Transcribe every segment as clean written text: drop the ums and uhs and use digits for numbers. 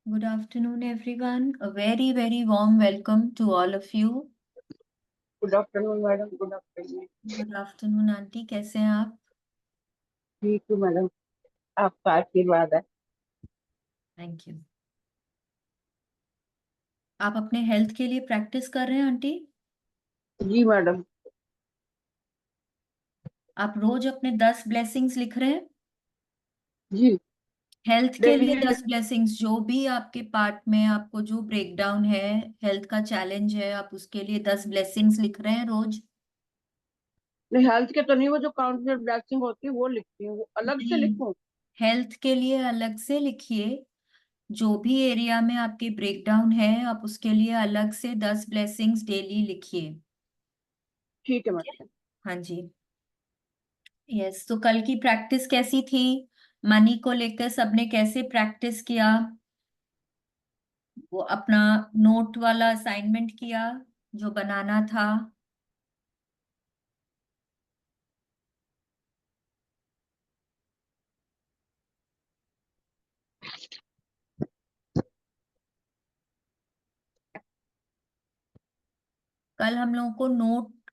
Good afternoon, everyone. A very, very warm welcome to all of you. Good afternoon madam. Good afternoon. Good afternoon, aunty, कैसे हैं आप? ठीक हूँ madam, आपका आशीर्वाद है। Thank you. आप अपने हेल्थ के लिए प्रैक्टिस कर रहे हैं, आंटी? जी मैडम। आप रोज अपने 10 ब्लेसिंग्स लिख रहे हैं? जी। हेल्थ के डेली लिए की 10 ब्लेसिंग्स, जो भी आपके पार्ट में आपको जो ब्रेकडाउन है, हेल्थ का चैलेंज है, आप उसके लिए 10 ब्लेसिंग्स लिख रहे हैं रोज? नहीं, हेल्थ के तो नहीं, वो जो काउंसलर ब्लैसिंग होती है वो लिखती हूँ, वो अलग से नहीं, लिखूं? हेल्थ के लिए अलग से लिखिए। जो भी एरिया में आपके ब्रेकडाउन है, आप उसके लिए अलग से 10 ब्लेसिंग्स डेली लिखिए। ठीक है ठीक है। मैडम। हाँ जी। यस, तो कल की प्रैक्टिस कैसी थी? मनी को लेकर सबने कैसे प्रैक्टिस किया? वो अपना नोट वाला असाइनमेंट किया जो बनाना था? कल हम लोगों को नोट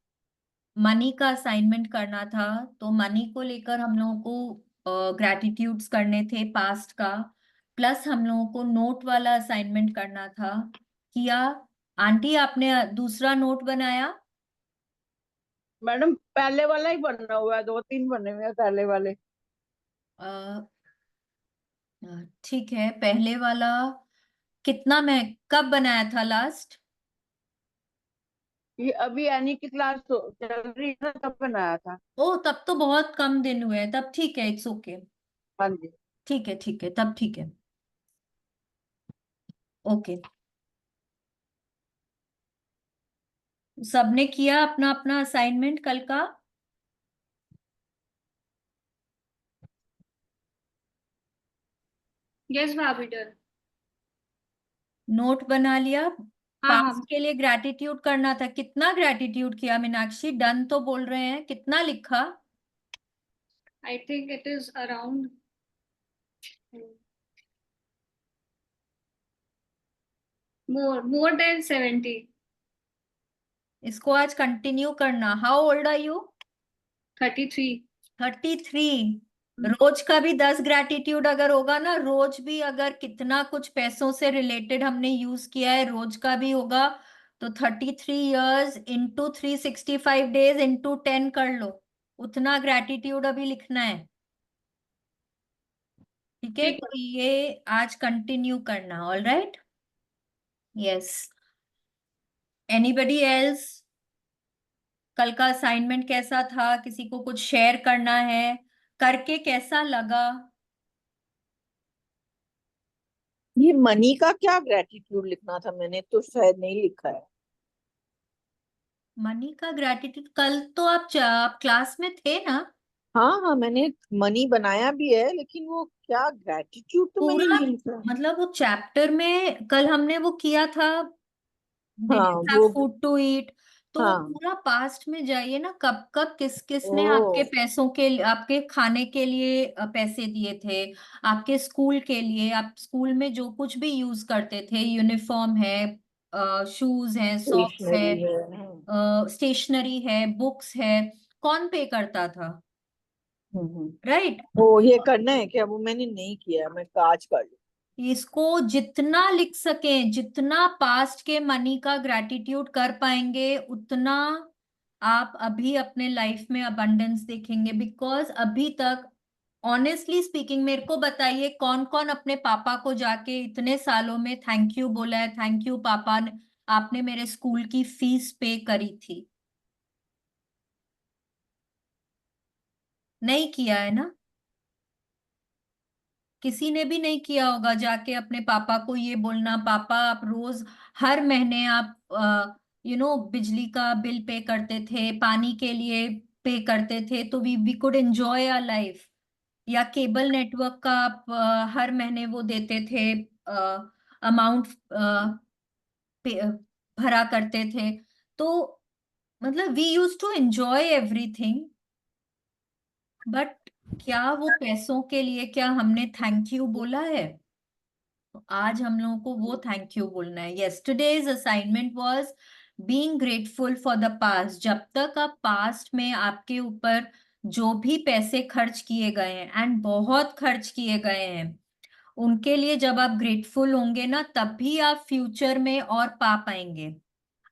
मनी का असाइनमेंट करना था, तो मनी को लेकर हम लोगों को ग्रैटिट्यूड्स करने थे पास्ट का, प्लस हम लोगों को नोट वाला असाइनमेंट करना था। किया? आंटी, आपने दूसरा नोट बनाया? मैडम पहले वाला ही बनना हुआ है, दो तीन बने हुए हैं पहले वाले। अ, ठीक है, पहले वाला कितना मैं कब बनाया था लास्ट? ये अभी यानी कि क्लास चल रही है ना, तब बनाया था। ओ, तब तो बहुत कम दिन हुए हैं, तब ठीक है, इट्स ओके। हाँ जी। ठीक है, ठीक है, तब ठीक है। ओके। सबने किया अपना अपना असाइनमेंट कल का? यस भाभी डन। नोट बना लिया? हाँ पास्ट हाँ। के लिए ग्रैटिट्यूड करना था, कितना ग्रैटिट्यूड किया मीनाक्षी? डन तो बोल रहे हैं, कितना लिखा? I think it is around more than 70। इसको आज कंटिन्यू करना। How old are you? 33। 33। रोज का भी 10 ग्रैटिट्यूड अगर होगा ना, रोज भी अगर कितना कुछ पैसों से रिलेटेड हमने यूज किया है, रोज का भी होगा, तो 33 ईयर्स इंटू 365 डेज इंटू 10 कर लो। उतना ग्रैटिट्यूड अभी लिखना है। ठीक है, ठीक तो है। ये आज कंटिन्यू करना। All right. Yes. Anybody else? कल का असाइनमेंट कैसा था? किसी को कुछ शेयर करना है? करके कैसा लगा? ये मनी का क्या ग्रेटिट्यूड लिखना था? मैंने तो शायद नहीं लिखा है। मनी का ग्रैटिट्यूड, कल तो आप क्लास में थे ना? हाँ हाँ, मैंने मनी बनाया भी है, लेकिन वो क्या ग्रेटिट्यूड तो मैंने पूरा, नहीं लिखा। मतलब वो चैप्टर में कल हमने वो किया था, डिड हाँ यू हैव वो। Food to eat? तो वो हाँ। पूरा पास्ट में जाइए ना, कब कब किस किस ओ। ने आपके पैसों के लिए, आपके खाने के लिए पैसे दिए थे, आपके स्कूल के लिए, आप स्कूल में जो कुछ भी यूज करते थे, यूनिफॉर्म है, शूज है, सॉक्स है, स्टेशनरी है। स्टेशनरी है, बुक्स है, कौन पे करता था? राइट। ओ, ये करना है क्या? वो मैंने नहीं किया, मैं आज कर लूँ। इसको जितना लिख सकें, जितना पास्ट के मनी का ग्रैटिट्यूड कर पाएंगे, उतना आप अभी अपने लाइफ में अबंडेंस देखेंगे। बिकॉज अभी तक, ऑनेस्टली स्पीकिंग, मेरे को बताइए कौन कौन अपने पापा को जाके इतने सालों में थैंक यू बोला है? थैंक यू पापा, आपने मेरे स्कूल की फीस पे करी थी। नहीं किया है ना? किसी ने भी नहीं किया होगा जाके अपने पापा को ये बोलना, पापा आप रोज, हर महीने आप बिजली का बिल पे करते थे, पानी के लिए पे करते थे, तो we could enjoy our life. या केबल नेटवर्क का आप हर महीने वो देते थे, अमाउंट भरा करते थे। तो मतलब we used to enjoy everything. But क्या वो पैसों के लिए क्या हमने थैंक यू बोला है? आज हम लोगों को वो थैंक यू बोलना है। Yesterday's assignment was being grateful for the past. जब तक आप पास्ट में आपके ऊपर जो भी पैसे खर्च किए गए हैं, एंड बहुत खर्च किए गए हैं, उनके लिए जब आप ग्रेटफुल होंगे ना, तभी आप फ्यूचर में और पा पाएंगे,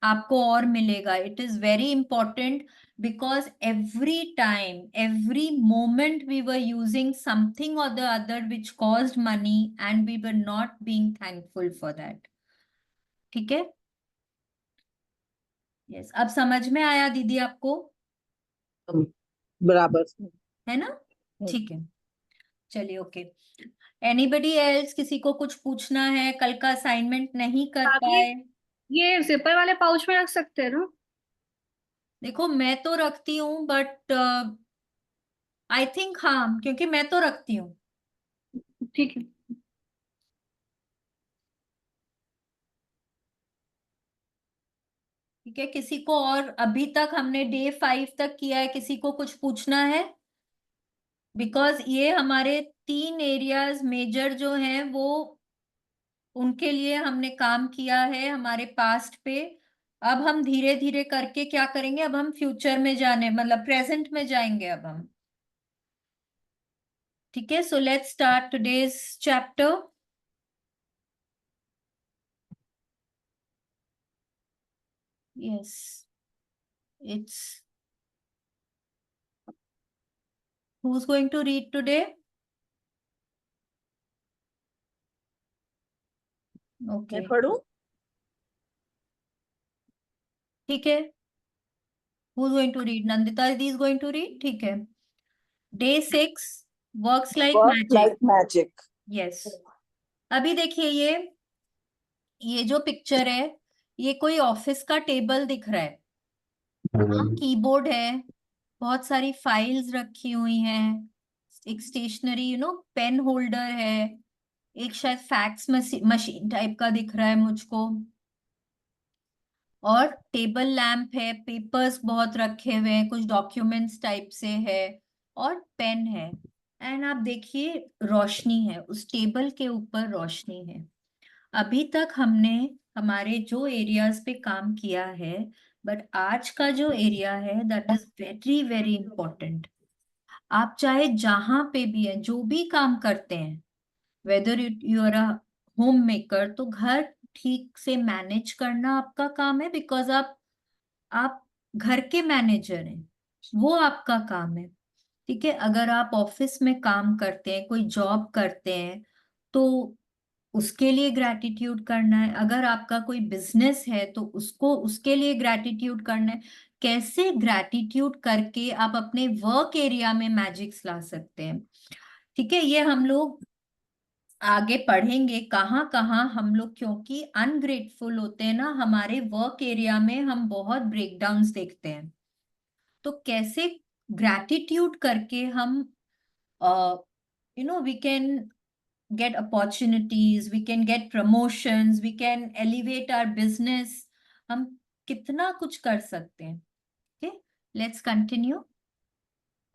आपको और मिलेगा। It is very important because every time, every moment we were using something or the other which caused money and we were not being thankful for that. ठीक है? Yes. अब समझ में आया दीदी आपको? बराबर। है ना? ठीक है, चलिए ओके। एनीबडी एल्स, किसी को कुछ पूछना है? कल का असाइनमेंट नहीं कर भाभी, पाए? ये जिपर वाले पाउच में रख सकते हैं ना? देखो मैं तो रखती हूँ, बट आई थिंक हाँ, क्योंकि मैं तो रखती हूँ। ठीक है। ठीक है, किसी को और? अभी तक हमने डे 5 तक किया है, किसी को कुछ पूछना है? बिकॉज ये हमारे 3 एरियाज मेजर जो हैं, वो उनके लिए हमने काम किया है हमारे पास्ट पे। अब हम धीरे धीरे करके क्या करेंगे, अब हम फ्यूचर में जाने, मतलब प्रेजेंट में जाएंगे अब हम। ठीक है, so let's start today's chapter. Yes, it's who's going to read today? मैं Okay, पढ़ूं? ठीक है। Who's going to read? Nandita Didi is going to read. ठीक है। Day 6 works like work magic. Like magic. Yes. अभी देखिए, ये जो पिक्चर है, ये कोई ऑफिस का टेबल दिख रहा है। हाँ, कीबोर्ड है, बहुत सारी फाइल्स रखी हुई हैं, एक स्टेशनरी पेन होल्डर है, एक शायद फैक्स मशीन टाइप का दिख रहा है मुझको, और टेबल लैंप है, पेपर्स बहुत रखे हुए हैं, कुछ डॉक्यूमेंट्स टाइप से है, और पेन है। एंड आप देखिए, रोशनी है, उस टेबल के ऊपर रोशनी है। अभी तक हमने हमारे जो एरियाज पे काम किया है, बट आज का जो एरिया है that is very very important. आप चाहे जहां पे भी हैं, जो भी काम करते हैं, whether you are a homemaker, तो घर ठीक से मैनेज करना आपका काम है, बिकॉज आप घर के मैनेजर हैं, वो आपका काम है। ठीक है, अगर आप ऑफिस में काम करते हैं, कोई जॉब करते हैं, तो उसके लिए ग्रैटिट्यूड करना है। अगर आपका कोई बिजनेस है, तो उसको उसके लिए ग्रैटिट्यूड करना है। कैसे ग्रैटिट्यूड करके आप अपने वर्क एरिया में मैजिक्स ला सकते हैं। ठीक है, ये हम लोग आगे पढ़ेंगे कहाँ कहाँ हम लोग, क्योंकि अनग्रेटफुल होते हैं ना, हमारे वर्क एरिया में हम बहुत ब्रेकडाउन्स देखते हैं। तो कैसे ग्रैटिट्यूड करके हम we can get opportunities, we can get promotions, we can elevate our business, हम कितना कुछ कर सकते हैं। okay, let's continue.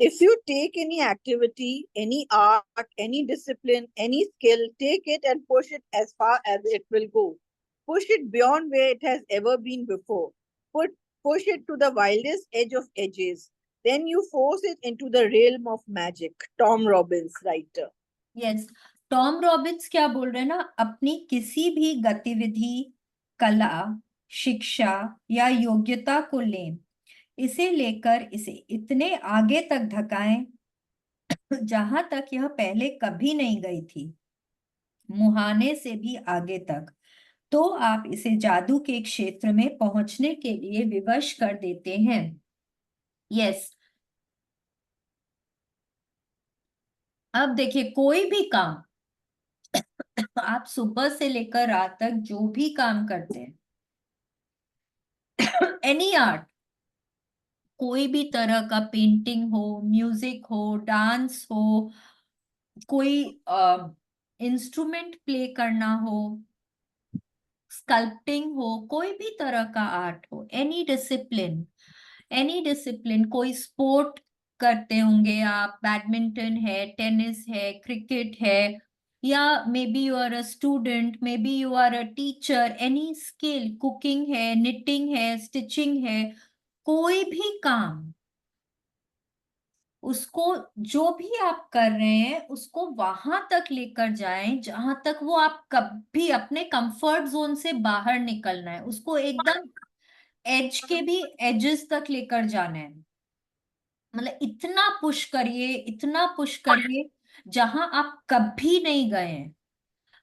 If you take any activity, any art, any discipline, any skill, take it and push it as far as it will go. Push it beyond where it has ever been before. Push it to the wildest edge of edges. Then you force it into the realm of magic. Tom Robbins, writer. Yes, Tom Robins क्या बोल रहे हैं ना, अपनी किसी भी गतिविधि, कला, शिक्षा या योग्यता को लें, इसे लेकर इसे इतने आगे तक धकाएं जहां तक यह पहले कभी नहीं गई थी, मुहाने से भी आगे तक। तो आप इसे जादू के क्षेत्र में पहुंचने के लिए विवश कर देते हैं। यस, अब देखिए, कोई भी काम आप सुबह से लेकर रात तक जो भी काम करते हैं, एनी आर्ट, कोई भी तरह का, पेंटिंग हो, म्यूजिक हो, डांस हो, कोई इंस्ट्रूमेंट प्ले करना हो, स्कल्पटिंग हो, कोई भी तरह का आर्ट हो, एनी डिसिप्लिन, कोई स्पोर्ट करते होंगे आप, बैडमिंटन है, टेनिस है, क्रिकेट है, या maybe you are a student, maybe you are a teacher, any skill, cooking है, निटिंग है, स्टिचिंग है, कोई भी काम, उसको जो भी आप कर रहे हैं उसको वहां तक लेकर जाएं जहां तक वो आप कभी अपने कंफर्ट जोन से बाहर निकलना है, उसको एकदम एज के भी एजेस तक लेकर जाना है। मतलब इतना पुश करिए, इतना पुश करिए, जहां आप कभी नहीं गए हैं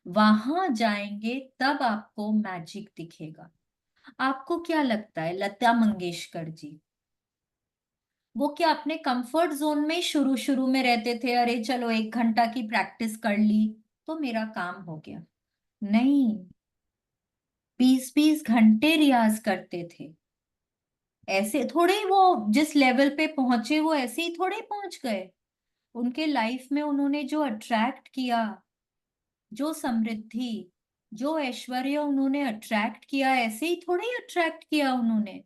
वहां जाएंगे तब आपको मैजिक दिखेगा। आपको क्या लगता है लता मंगेशकर जी, वो क्या अपने कंफर्ट जोन में शुरू शुरू में रहते थे, अरे चलो 1 घंटा की प्रैक्टिस कर ली तो मेरा काम हो गया? नहीं, 20-20 घंटे रियाज करते थे। ऐसे थोड़े वो जिस लेवल पे पहुंचे वो ऐसे ही थोड़े पहुंच गए। उनके लाइफ में उन्होंने जो अट्रैक्ट किया, जो समृद्धि, जो ऐश्वर्य उन्होंने अट्रैक्ट किया, ऐसे ही थोड़े ही अट्रैक्ट किया उन्होंने।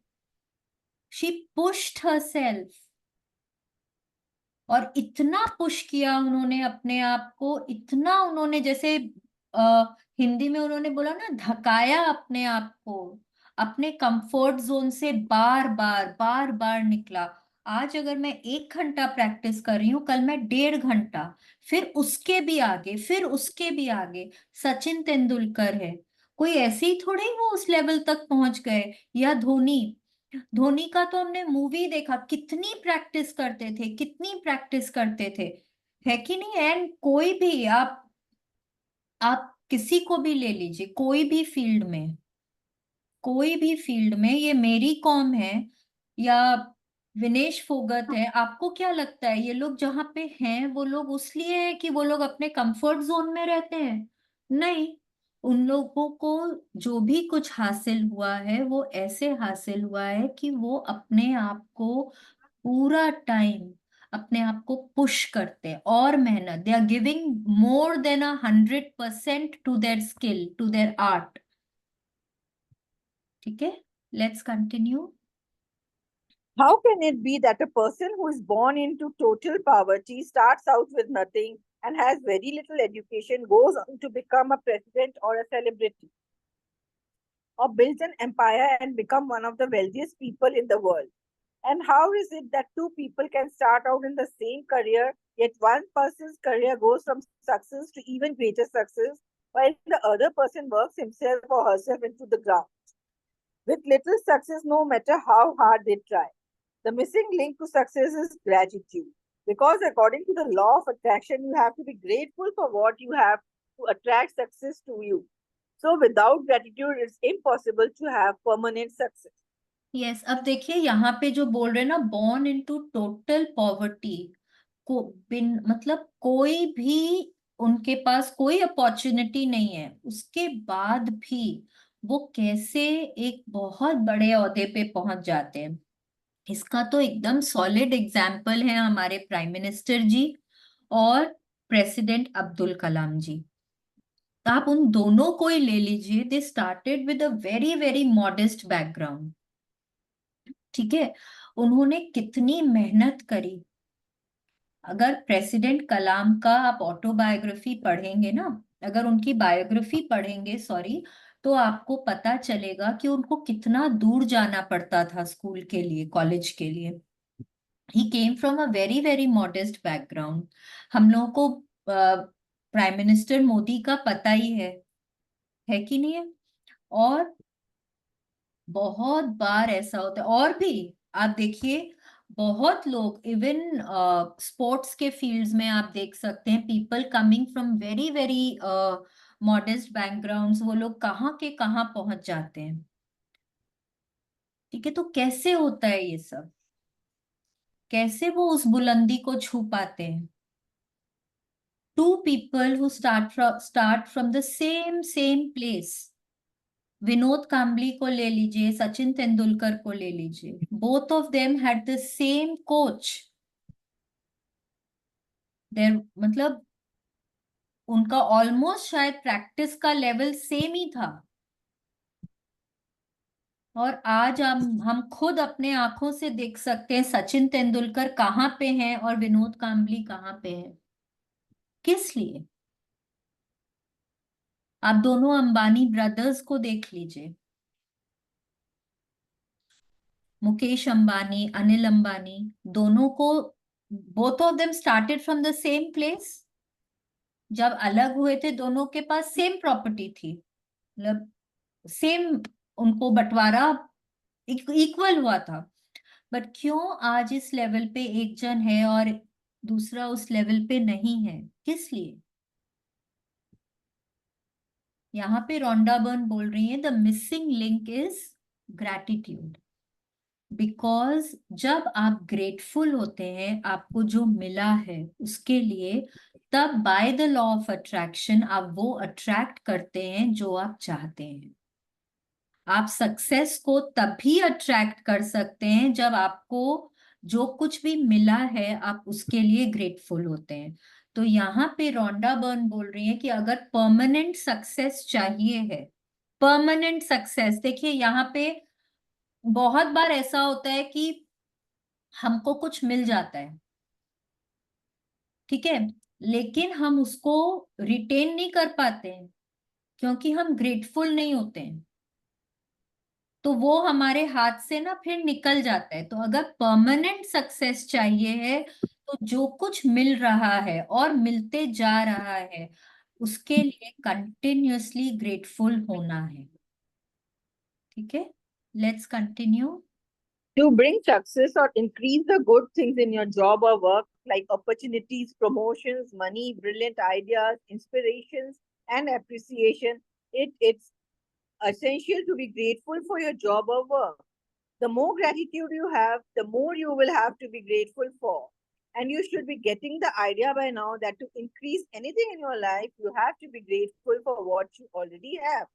शी पुश्ड हरसेल्फ, और इतना पुश किया उन्होंने अपने आप को, इतना उन्होंने जैसे हिंदी में उन्होंने बोला ना, धकाया अपने आप को, अपने कंफर्ट जोन से बार बार निकला। आज अगर मैं 1 घंटा प्रैक्टिस कर रही हूँ, कल मैं 1.5 घंटा, फिर उसके भी आगे, फिर उसके भी आगे। सचिन तेंदुलकर है, कोई ऐसे ही थोड़े ही वो उस लेवल तक पहुंच गए। या धोनी, धोनी का तो हमने मूवी देखा, कितनी प्रैक्टिस करते थे, कितनी प्रैक्टिस करते थे, है कि नहीं? एंड कोई भी आप किसी को भी ले लीजिए, कोई भी फील्ड में, कोई भी फील्ड में, ये मेरी कॉम है या विनेश फोगत है, आपको क्या लगता है ये लोग जहां पे हैं वो लोग उसलिए है कि वो लोग अपने कंफर्ट जोन में रहते हैं? नहीं, उन लोगों को जो भी कुछ हासिल हुआ है वो ऐसे हासिल हुआ है कि वो अपने आप को पूरा टाइम अपने आप को पुश करते हैं और मेहनत, they are giving more than 100% to their skill, to their art. ठीक है, let's continue. How can it be that a person who is born into total poverty, starts out with nothing, and has very little education goes on to become a president or a celebrity, or builds an empire and become one of the wealthiest people in the world? And how is it that two people can start out in the same career, yet one person's career goes from success to even greater success, while the other person works himself or herself into the ground with little success no matter how hard they try? The missing link to success is gratitude. Because according to the law of attraction, you have to be grateful for what you have to attract success to you. So without gratitude, it's impossible to have permanent success. Yes, अब देखिए यहाँ पे जो बोल रहे हैं ना, born into total poverty, को बिन मतलब कोई भी उनके पास कोई अपॉर्चुनिटी नहीं है, उसके बाद भी वो कैसे एक बहुत बड़े ओहदे पे पहुंच जाते हैं। इसका तो एकदम सॉलिड एग्जाम्पल है हमारे प्राइम मिनिस्टर जी और प्रेसिडेंट अब्दुल कलाम जी। आप उन दोनों को ही ले लीजिए, they started with a very very modest background. ठीक है, उन्होंने कितनी मेहनत करी। अगर प्रेसिडेंट कलाम का आप ऑटोबायोग्राफी पढ़ेंगे ना, अगर उनकी बायोग्राफी पढ़ेंगे, सॉरी, तो आपको पता चलेगा कि उनको कितना दूर जाना पड़ता था स्कूल के लिए, कॉलेज के लिए। He came from a very very modest background. हम लोगों को प्राइम मिनिस्टर मोदी का पता ही है कि नहीं है? और बहुत बार ऐसा होता है, और भी आप देखिए, बहुत लोग इवन स्पोर्ट्स के फील्ड्स में आप देख सकते हैं, people coming from very very modest backgrounds, वो लोग कहाँ के कहाँ पहुंच जाते हैं। ठीक है, तो कैसे होता है ये सब, कैसे वो उस बुलंदी को छू पाते हैं? Two people who start from the same place. Vinod Kambli को ले लीजिए, सचिन तेंदुलकर को ले लीजिए, both of them had the same coach. देर मतलब उनका ऑलमोस्ट शायद प्रैक्टिस का लेवल सेम ही था। और आज हम खुद अपने आंखों से देख सकते हैं सचिन तेंदुलकर कहाँ पे हैं और विनोद कांबली कहाँ पे हैं। किस लिए? आप दोनों अंबानी ब्रदर्स को देख लीजिए, मुकेश अंबानी, अनिल अंबानी, दोनों को, both of them started from the same place. जब अलग हुए थे दोनों के पास सेम प्रॉपर्टी थी, मतलब सेम, उनको बंटवारा इक्वल हुआ था। बट क्यों आज इस लेवल पे एक जन है और दूसरा उस लेवल पे नहीं है, किस लिए? यहाँ पे रोंडा बर्न बोल रही है the missing link is gratitude. Because जब आप ग्रेटफुल होते हैं आपको जो मिला है उसके लिए, तब by the law of attraction आप वो अट्रैक्ट करते हैं जो आप चाहते हैं। आप सक्सेस को तभी अट्रैक्ट कर सकते हैं जब आपको जो कुछ भी मिला है आप उसके लिए ग्रेटफुल होते हैं। तो यहाँ पे रोंडा बर्न बोल रही है कि अगर परमानेंट सक्सेस चाहिए है, परमानेंट सक्सेस, देखिए यहाँ पे बहुत बार ऐसा होता है कि हमको कुछ मिल जाता है, ठीक है, लेकिन हम उसको रिटेन नहीं कर पाते हैं क्योंकि हम ग्रेटफुल नहीं होते हैं, तो वो हमारे हाथ से ना फिर निकल जाता है। तो अगर परमानेंट सक्सेस चाहिए है तो जो कुछ मिल रहा है और मिलते जा रहा है उसके लिए कंटिन्यूअसली ग्रेटफुल होना है। ठीक है, let's continue. To bring success or increase the good things in your job or work, like opportunities, promotions, money, brilliant ideas, inspirations, and appreciation, it's essential to be grateful for your job or work. The more gratitude you have, the more you will have to be grateful for. And you should be getting the idea by now that to increase anything in your life, you have to be grateful for what you already have.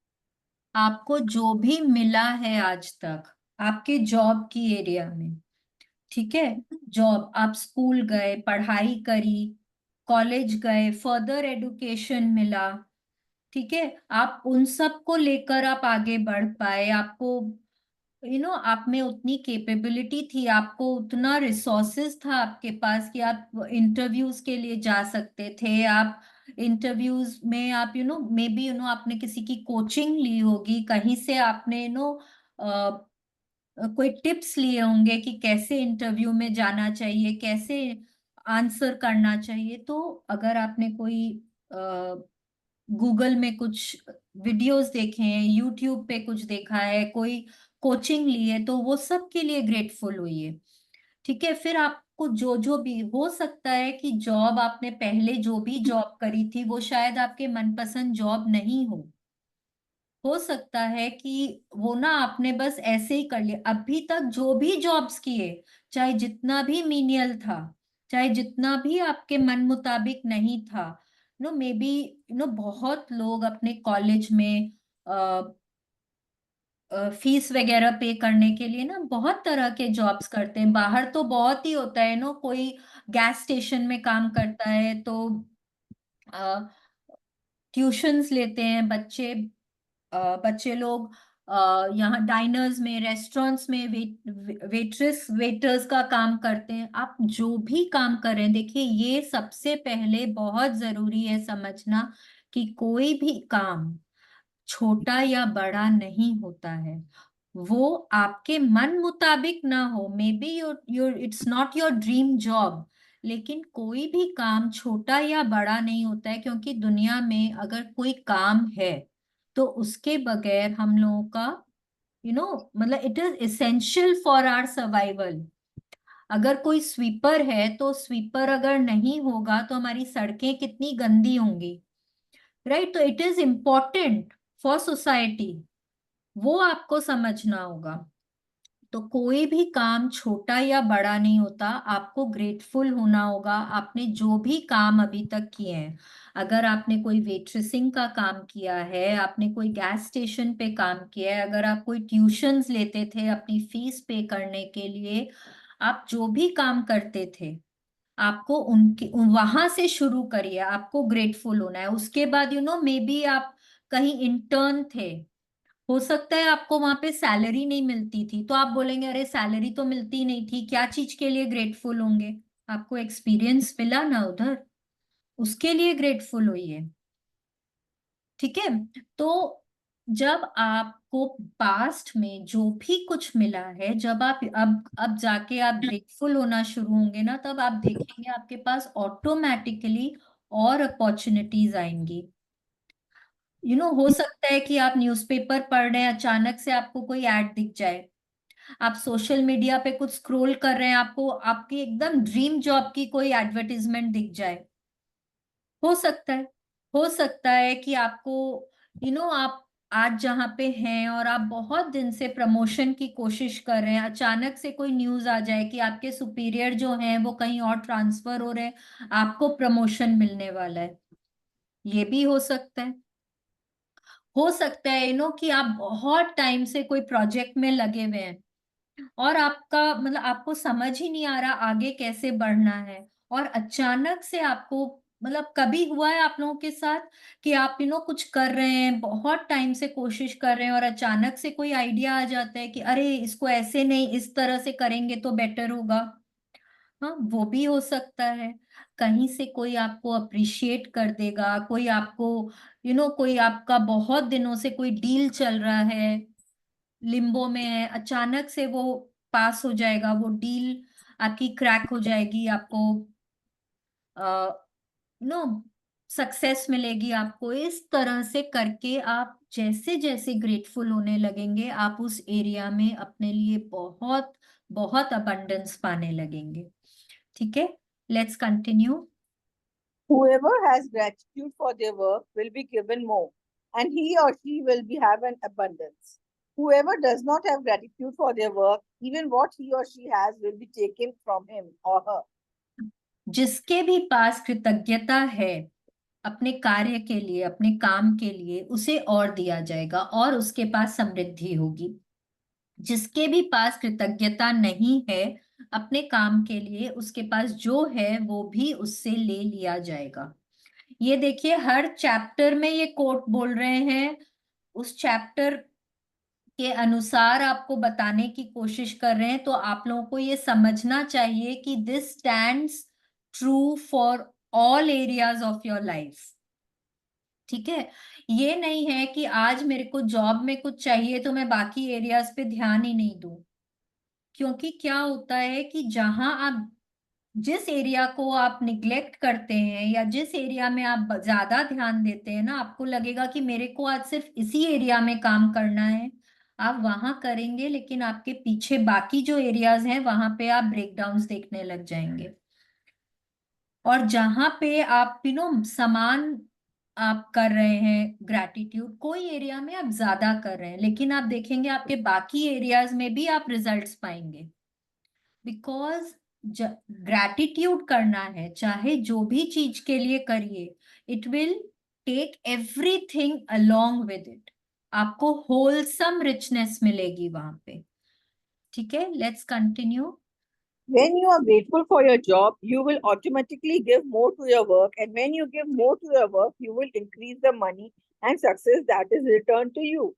आपको जो भी मिला है आज तक आपके job की area में, ठीक है, जॉब, आप स्कूल गए, पढ़ाई करी, कॉलेज गए, फर्दर एजुकेशन मिला, ठीक है, आप उन सब को लेकर आप आगे बढ़ पाए, आपको आप में उतनी कैपेबिलिटी थी, आपको उतना रिसोर्सेज था आपके पास कि आप इंटरव्यूज के लिए जा सकते थे। आप इंटरव्यूज में आप मे बी आपने किसी की कोचिंग ली होगी, कहीं से आपने कोई टिप्स लिए होंगे कि कैसे इंटरव्यू में जाना चाहिए, कैसे आंसर करना चाहिए। तो अगर आपने कोई गूगल में कुछ वीडियोस देखे हैं, यूट्यूब पे कुछ देखा है, कोई कोचिंग ली है, तो वो सब के लिए ग्रेटफुल हुई है। ठीक है, फिर आपको जो जो भी हो सकता है कि जॉब आपने पहले जो भी जॉब करी थी वो शायद आपके मनपसंद जॉब नहीं हो सकता है कि वो ना आपने बस ऐसे ही कर लिया। अभी तक जो भी जॉब्स किए, चाहे जितना भी मीनियल था, चाहे जितना भी आपके मन मुताबिक नहीं था, मे बी बहुत लोग अपने कॉलेज में फीस वगैरह पे करने के लिए ना बहुत तरह के जॉब्स करते हैं। बाहर तो बहुत ही होता है, कोई गैस स्टेशन में काम करता है तो ट्यूशंस लेते हैं बच्चे, बच्चे लोग यहाँ डाइनर्स में, रेस्टोरेंट्स में वेटर्स का काम करते हैं। आप जो भी काम करें, देखिए ये सबसे पहले बहुत जरूरी है समझना कि कोई भी काम छोटा या बड़ा नहीं होता है। वो आपके मन मुताबिक ना हो, may be your it's not your dream job, लेकिन कोई भी काम छोटा या बड़ा नहीं होता है, क्योंकि दुनिया में अगर कोई काम है तो उसके बगैर हम लोगों का मतलब it is essential for our survival. अगर कोई स्वीपर है तो स्वीपर अगर नहीं होगा तो हमारी सड़कें कितनी गंदी होंगी, राइट? तो it is important for society, वो आपको समझना होगा। तो कोई भी काम छोटा या बड़ा नहीं होता, आपको ग्रेटफुल होना होगा आपने जो भी काम अभी तक किए हैं। अगर आपने कोई वेट्रेसिंग का काम किया है, आपने कोई गैस स्टेशन पे काम किया है, अगर आप कोई ट्यूशंस लेते थे अपनी फीस पे करने के लिए, आप जो भी काम करते थे आपको उनके वहां से शुरू करिए, आपको ग्रेटफुल होना है। उसके बाद मे बी आप कहीं इंटर्न थे, हो सकता है आपको वहां पे सैलरी नहीं मिलती थी, तो आप बोलेंगे अरे सैलरी तो मिलती नहीं थी, क्या चीज के लिए ग्रेटफुल होंगे? आपको एक्सपीरियंस मिला ना उधर, उसके लिए ग्रेटफुल होइए। ठीक है। तो जब आपको पास्ट में जो भी कुछ मिला है, जब आप अब जाके आप ग्रेटफुल होना शुरू होंगे ना, तब आप देखेंगे आपके पास ऑटोमेटिकली और अपॉर्चुनिटीज आएंगी। हो सकता है कि आप न्यूज़पेपर पढ़ रहे हैं, अचानक से आपको कोई ऐड दिख जाए। आप सोशल मीडिया पे कुछ स्क्रॉल कर रहे हैं, आपको आपकी एकदम ड्रीम जॉब की कोई एडवर्टीजमेंट दिख जाए। हो सकता है हो सकता है कि आपको आप आज जहाँ पे हैं और आप बहुत दिन से प्रमोशन की कोशिश कर रहे हैं, अचानक से कोई न्यूज आ जाए कि आपके सुपीरियर जो हैं वो कहीं और ट्रांसफर हो रहे हैं, आपको प्रमोशन मिलने वाला है। ये भी हो सकता है कि आप बहुत टाइम से कोई प्रोजेक्ट में लगे हुए हैं और आपका मतलब आपको समझ ही नहीं आ रहा आगे कैसे बढ़ना है, और अचानक से आपको मतलब कभी हुआ है आप लोगों के साथ कि आप कुछ कर रहे हैं, बहुत टाइम से कोशिश कर रहे हैं और अचानक से कोई आइडिया आ जाता है कि अरे इसको ऐसे नहीं इस तरह से करेंगे तो बेटर होगा। हाँ, वो भी हो सकता है। कहीं से कोई आपको अप्रिशिएट कर देगा, कोई आपको कोई आपका बहुत दिनों से कोई डील चल रहा है, लिम्बो में है, अचानक से वो पास हो जाएगा, वो डील आपकी क्रैक हो जाएगी, आपको नो सक्सेस मिलेगी आपको। इस तरह से करके आप जैसे जैसे ग्रेटफुल होने लगेंगे, आप उस एरिया में अपने लिए बहुत बहुत अबंडेंस पाने लगेंगे। ठीक है, let's continue. Whoever has gratitude for their work will be given more, and he or she will be have an abundance. Whoever does not have gratitude for their work, even what he or she has will be taken from him or her. जिसके भी पास कृतज्ञता है अपने कार्य के लिए, अपने काम के लिए, उसे और दिया जाएगा और उसके पास समृद्धि होगी। जिसके भी पास कृतज्ञता नहीं है अपने काम के लिए, उसके पास जो है वो भी उससे ले लिया जाएगा। ये देखिए, हर चैप्टर में ये कोट बोल रहे हैं, उस चैप्टर के अनुसार आपको बताने की कोशिश कर रहे हैं। तो आप लोगों को ये समझना चाहिए कि this stands true for all areas of your life. ठीक है, ये नहीं है कि आज मेरे को जॉब में कुछ चाहिए तो मैं बाकी एरियाज पे ध्यान ही नहीं दूं। क्योंकि क्या होता है कि जहां आप जिस एरिया को आप निग्लेक्ट करते हैं या जिस एरिया में आप ज्यादा ध्यान देते हैं ना, आपको लगेगा कि मेरे को आज सिर्फ इसी एरिया में काम करना है, आप वहां करेंगे, लेकिन आपके पीछे बाकी जो एरियाज हैं वहां पे आप ब्रेकडाउन्स देखने लग जाएंगे। और जहां पे आप समान आप कर रहे हैं ग्रैटिट्यूड, कोई एरिया में आप ज्यादा कर रहे हैं, लेकिन आप देखेंगे आपके बाकी एरियाज में भी आप रिजल्ट्स पाएंगे। बिकॉज ग्रैटिट्यूड करना है, चाहे जो भी चीज के लिए करिए, it will take everything along with it. आपको होलसम रिचनेस मिलेगी वहां पे। ठीक है, let's continue. When you are grateful for your job, you will automatically give more to your work. And when you give more to your work, you will increase the money and success that is returned to you.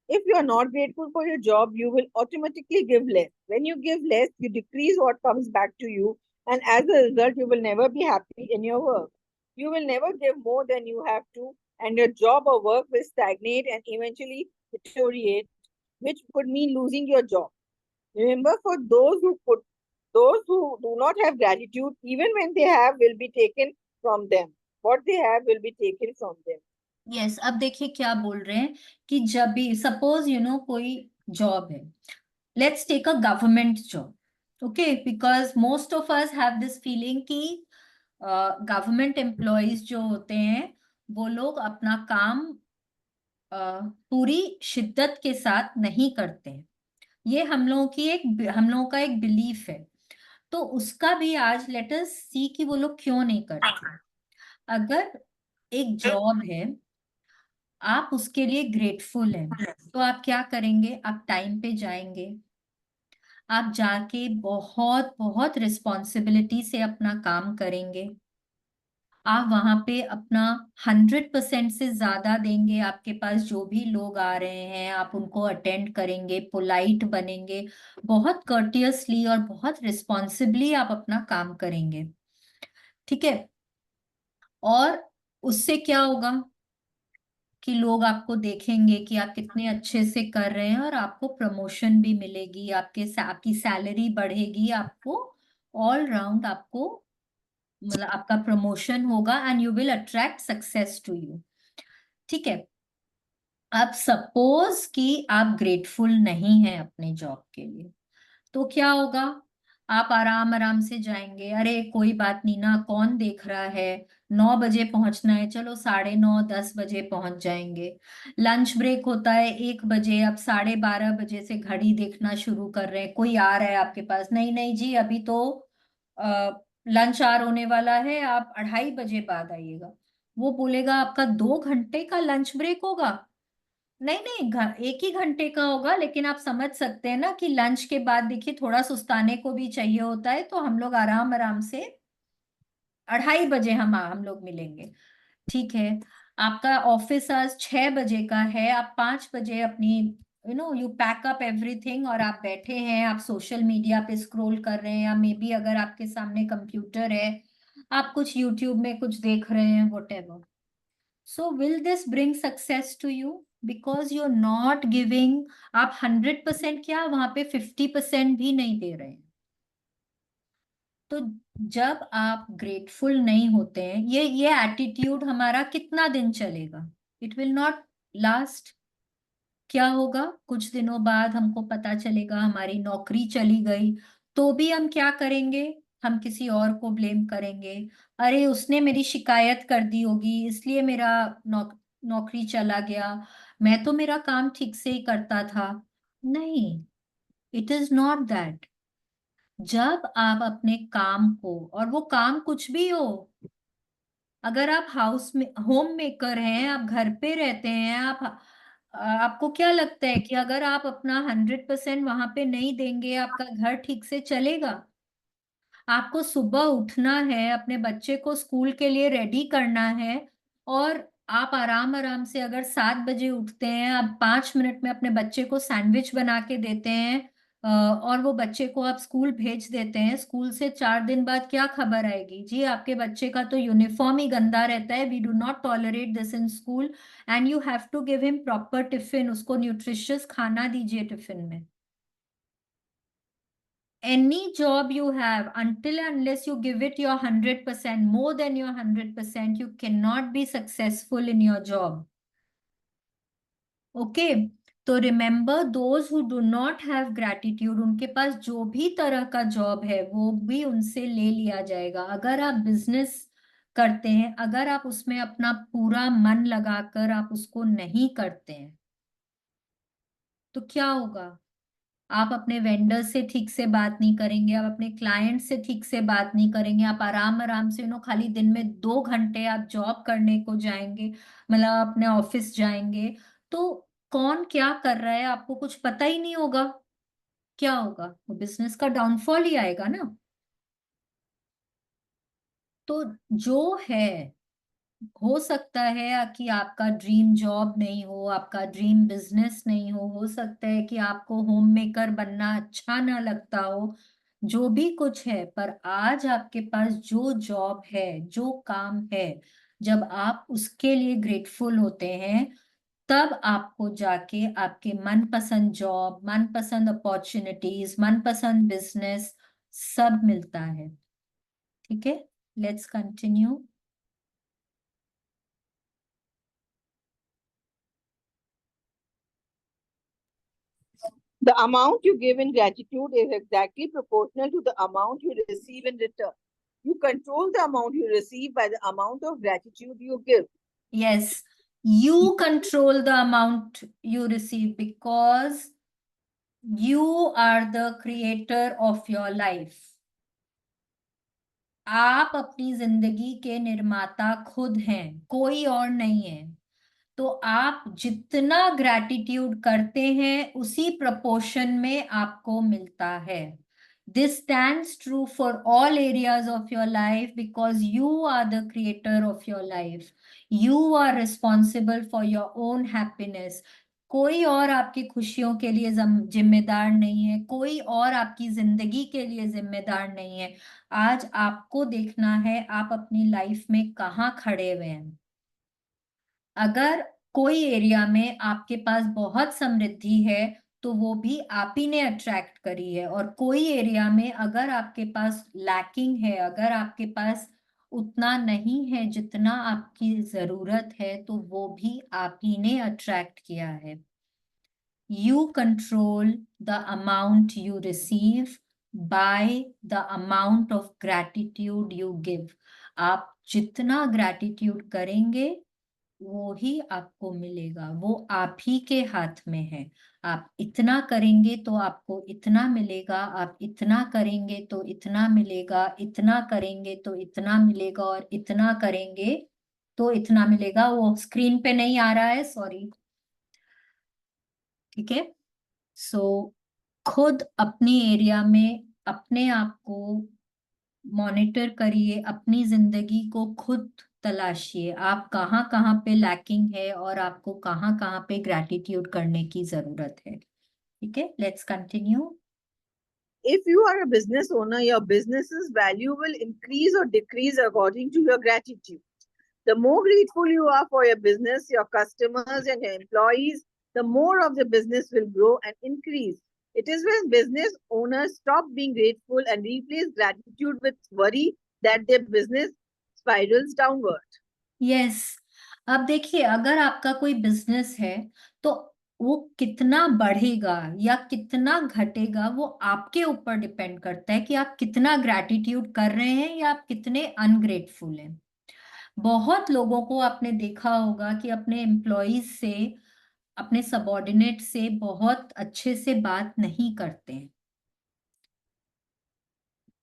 If you are not grateful for your job, you will automatically give less. When you give less, you decrease what comes back to you. And as a result, you will never be happy in your work. You will never give more than you have to, and your job or work will stagnate and eventually deteriorate, which could mean losing your job. Remember, for those who do not have gratitude, even when they have, will be taken from them. What they have will be taken from them. Yes, अब देखिए क्या बोल रहे हैं कि जब भी suppose कोई जॉब है, let's take a government job, okay, because most of us have this feeling कि गवर्नमेंट एम्प्लॉयज जो होते हैं वो लोग अपना काम पूरी शिद्दत के साथ नहीं करते हैं। ये हम लोगों का एक बिलीफ है। तो उसका भी आज लेट अस सी कि वो लोग क्यों नहीं करते। अगर एक जॉब है, आप उसके लिए ग्रेटफुल हैं, तो आप क्या करेंगे, आप टाइम पे जाएंगे, आप जाके बहुत बहुत रिस्पॉन्सिबिलिटी से अपना काम करेंगे, आप वहां पे अपना 100% से ज्यादा देंगे। आपके पास जो भी लोग आ रहे हैं आप उनको अटेंड करेंगे, पोलाइट बनेंगे, बहुत कर्टियसली और बहुत रिस्पॉन्सिबली आप अपना काम करेंगे। ठीक है, और उससे क्या होगा कि लोग आपको देखेंगे कि आप कितने अच्छे से कर रहे हैं, और आपको प्रमोशन भी मिलेगी, आपकी सैलरी बढ़ेगी, आपको ऑल राउंड आपको मतलब आपका प्रमोशन होगा, and you will attract success to you. ठीक है। अब सपोज कि आप ग्रेटफुल नहीं हैं अपने जॉब के लिए, तो क्या होगा? आप आराम आराम से जाएंगे, अरे कोई बात नहीं ना, कौन देख रहा है, 9 बजे पहुंचना है, चलो 9:30 10 बजे पहुंच जाएंगे। लंच ब्रेक होता है 1 बजे, अब 12:30 बजे से घड़ी देखना शुरू कर रहे हैं, कोई आ रहा है आपके पास, नहीं नहीं जी अभी तो लंच आवर होने वाला है, आप 2:30 बजे बाद आइएगा। वो बोलेगा आपका 2 घंटे का लंच ब्रेक होगा? नहीं नहीं, एक ही घंटे का होगा, लेकिन आप समझ सकते हैं ना कि लंच के बाद देखिए थोड़ा सुस्ताने को भी चाहिए होता है, तो हम लोग आराम आराम से 2:30 बजे हम लोग मिलेंगे। ठीक है। आपका ऑफिस आज 6 बजे का है, आप 5 बजे अपनी यू पैक अप एवरीथिंग और आप बैठे हैं, आप सोशल मीडिया पे स्क्रॉल कर रहे हैं, या मे बी अगर आपके सामने कंप्यूटर है, आप कुछ यूट्यूब में कुछ देख रहे हैं, whatever. So will this bring success to you? Because you're not giving, आप 100% क्या वहां पे 50% भी नहीं दे रहे हैं। तो जब आप ग्रेटफुल नहीं होते हैं, ये एटीट्यूड हमारा कितना दिन चलेगा? It will not last. क्या होगा? कुछ दिनों बाद हमको पता चलेगा हमारी नौकरी चली गई, तो भी हम क्या करेंगे? हम किसी और को ब्लेम करेंगे, अरे उसने मेरी शिकायत कर दी होगी इसलिए मेरा नौकरी चला गया, मैं तो मेरा काम ठीक से ही करता था। नहीं, इट इज नॉट दैट। जब आप अपने काम को, और वो काम कुछ भी हो, अगर आप हाउस में होम मेकर हैं, आप घर पे रहते हैं, आपको क्या लगता है कि अगर आप अपना 100% वहां पे नहीं देंगे, आपका घर ठीक से चलेगा? आपको सुबह उठना है, अपने बच्चे को स्कूल के लिए रेडी करना है, और आप आराम आराम से अगर 7 बजे उठते हैं, आप 5 मिनट में अपने बच्चे को सैंडविच बना के देते हैं, और वो बच्चे को आप स्कूल भेज देते हैं, स्कूल से 4 दिन बाद क्या खबर आएगी? जी आपके बच्चे का तो यूनिफॉर्म ही गंदा रहता है, we do not tolerate this in school, and you have to give him proper tiffin, उसको न्यूट्रिशियस खाना दीजिए टिफिन में। Any job you have, until unless you give it your 100%, more than your 100%, you cannot be successful in your job. Okay, तो remember, those who do not have gratitude, उनके पास जो भी तरह का जॉब है वो भी उनसे ले लिया जाएगा। अगर आप बिजनेस करते हैं, अगर आप उसमें अपना पूरा मन लगाकर आप उसको नहीं करते हैं, तो क्या होगा? आप अपने वेंडर से ठीक से बात नहीं करेंगे, आप अपने क्लाइंट से ठीक से बात नहीं करेंगे, आप आराम आराम से खाली दिन में 2 घंटे आप जॉब करने को जाएंगे, मतलब अपने ऑफिस जाएंगे, तो कौन क्या कर रहा है आपको कुछ पता ही नहीं होगा। क्या होगा? वो बिजनेस का डाउनफॉल ही आएगा ना। तो जो है, हो सकता है कि आपका ड्रीम जॉब नहीं हो, आपका ड्रीम बिजनेस नहीं हो सकता है कि आपको होम मेकर बनना अच्छा ना लगता हो, जो भी कुछ है, पर आज आपके पास जो जॉब है, जो काम है, जब आप उसके लिए ग्रेटफुल होते हैं, तब आपको जाके आपके मनपसंद जॉब, मनपसंद अपॉर्चुनिटीज, मनपसंद बिजनेस सब मिलता है। ठीक है, let's continue. The amount you give in gratitude is exactly proportional to the amount you receive in return. You control the amount you receive by the amount of gratitude you give. Yes, you control the amount you receive because you are the creator of your life. आप अपनी जिंदगी के निर्माता खुद हैं, कोई और नहीं है। तो आप जितना ग्रैटिट्यूड करते हैं उसी प्रपोर्शन में आपको मिलता है। This stands true for all areas of your life because you are the creator of your life. You are responsible for your own happiness. कोई और आपकी खुशियों के लिए जिम्मेदार नहीं है, कोई और आपकी जिंदगी के लिए जिम्मेदार नहीं है। आज आपको देखना है आप अपनी लाइफ में कहाँ खड़े हुए हैं। अगर कोई एरिया में आपके पास बहुत समृद्धि है तो वो भी आप ही ने अट्रैक्ट करी है, और कोई एरिया में अगर आपके पास लैकिंग है, अगर आपके पास उतना नहीं है जितना आपकी जरूरत है, तो वो भी आप ही ने अट्रैक्ट किया है। You control the amount you receive by the amount of gratitude you give. आप जितना ग्रैटिट्यूड करेंगे वो ही आपको मिलेगा, वो आप ही के हाथ में है। आप इतना करेंगे तो आपको इतना मिलेगा, आप इतना करेंगे तो इतना मिलेगा, इतना करेंगे तो इतना मिलेगा, और इतना करेंगे तो इतना मिलेगा। वो स्क्रीन पे नहीं आ रहा है, सॉरी। ठीक है, सो खुद अपने एरिया में अपने आप को मॉनिटर करिए, अपनी जिंदगी को खुद तलाशिए, आप कहाँ कहाँ पे लैकिंग है और आपको कहाँ कहाँ पे ग्रैटिट्यूड करने की जरूरत है। ठीक है, let's continue. If you are a business owner, your business's value will increase or decrease according to your gratitude. The more grateful you are for your business, your customers, and your employees, the more of the business will grow and increase. It is when business owners stop being grateful and replace gratitude with worry that their business spirals downward. Yes, अब देखिए, अगर आपका कोई business है तो वो कितना बढ़ेगा या कितना घटेगा वो आपके ऊपर डिपेंड करता है कि आप कितना ग्रैटिट्यूड कर रहे हैं या आप कितने अनग्रेटफुल हैं। बहुत लोगों को आपने देखा होगा कि अपने एम्प्लॉयज से, अपने सबॉर्डिनेट से बहुत अच्छे से बात नहीं करते हैं।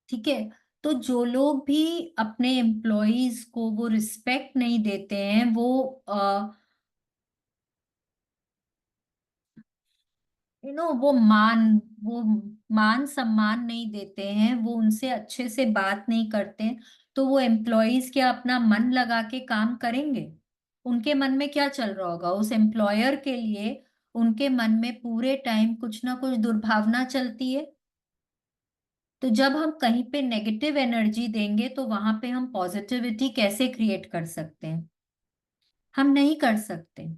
ठीक है, तो जो लोग भी अपने एम्प्लॉयज को वो रिस्पेक्ट नहीं देते हैं, वो मान सम्मान नहीं देते हैं, वो उनसे अच्छे से बात नहीं करते, तो वो एम्प्लॉयज क्या अपना मन लगा के काम करेंगे? उनके मन में क्या चल रहा होगा? उस एम्प्लॉयर के लिए उनके मन में पूरे टाइम कुछ ना कुछ दुर्भावना चलती है। तो जब हम कहीं पे नेगेटिव एनर्जी देंगे तो वहां पे हम पॉजिटिविटी कैसे क्रिएट कर सकते हैं? हम नहीं कर सकते।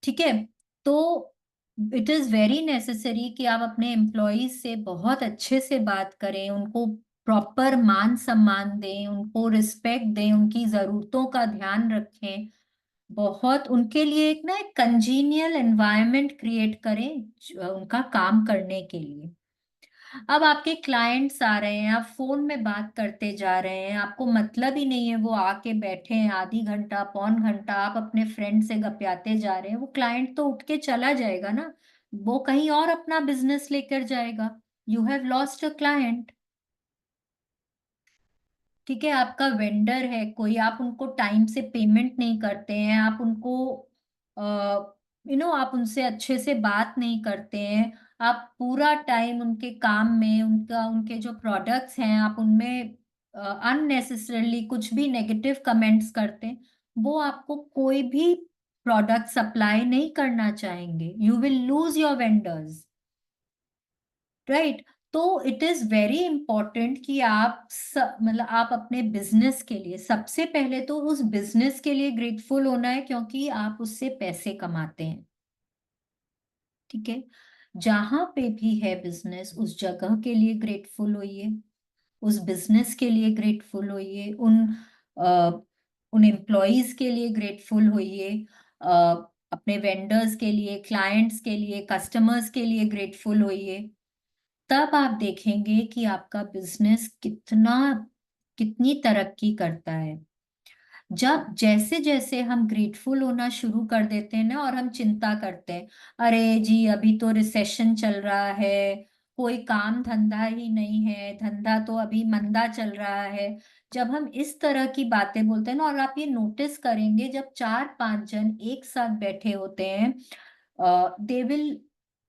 ठीक है, तो इट इज वेरी नेसेसरी कि आप अपने एम्प्लॉयज से बहुत अच्छे से बात करें, उनको प्रॉपर मान सम्मान दें, उनको रिस्पेक्ट दें, उनकी जरूरतों का ध्यान रखें, बहुत उनके लिए एक कंजीनियल एनवायरनमेंट क्रिएट करें उनका काम करने के लिए। अब आपके क्लाइंट्स आ रहे हैं, आप फोन में बात करते जा रहे हैं, आपको मतलब ही नहीं है, वो आके बैठे हैं आधी घंटा पौन घंटा, आप अपने फ्रेंड से गपियाते जा रहे हैं, वो क्लाइंट तो उठ के चला जाएगा ना, वो कहीं और अपना बिजनेस लेकर जाएगा। You have lost a client. ठीक है, आपका वेंडर है कोई, आप उनको टाइम से पेमेंट नहीं करते हैं, आप उनको आप उनसे अच्छे से बात नहीं करते हैं, आप पूरा टाइम उनके काम में, उनके जो प्रोडक्ट्स हैं आप उनमें अननेसेसरली कुछ भी नेगेटिव कमेंट्स करते हैं, वो आपको कोई भी प्रोडक्ट सप्लाई नहीं करना चाहेंगे। You will lose your vendors, right? तो इट इज वेरी इंपॉर्टेंट कि मतलब आप अपने बिजनेस के लिए सबसे पहले तो उस बिजनेस के लिए ग्रेटफुल होना है, क्योंकि आप उससे पैसे कमाते हैं। ठीक है, जहां पे भी है बिजनेस उस जगह के लिए ग्रेटफुल होइए, उस बिजनेस के लिए ग्रेटफुल होइए, उन एम्प्लॉयज के लिए ग्रेटफुल होइए, अपने वेंडर्स के लिए, क्लाइंट्स के लिए, कस्टमर्स के लिए ग्रेटफुल होइए। तब आप देखेंगे कि आपका बिजनेस कितनी तरक्की करता है। जब जैसे जैसे हम ग्रेटफुल होना शुरू कर देते हैं ना, और हम चिंता करते हैं, अरे जी अभी तो रिसेशन चल रहा है, कोई काम धंधा ही नहीं है, धंधा तो अभी मंदा चल रहा है, जब हम इस तरह की बातें बोलते हैं ना, और आप ये नोटिस करेंगे जब 4-5 जन एक साथ बैठे होते हैं, they will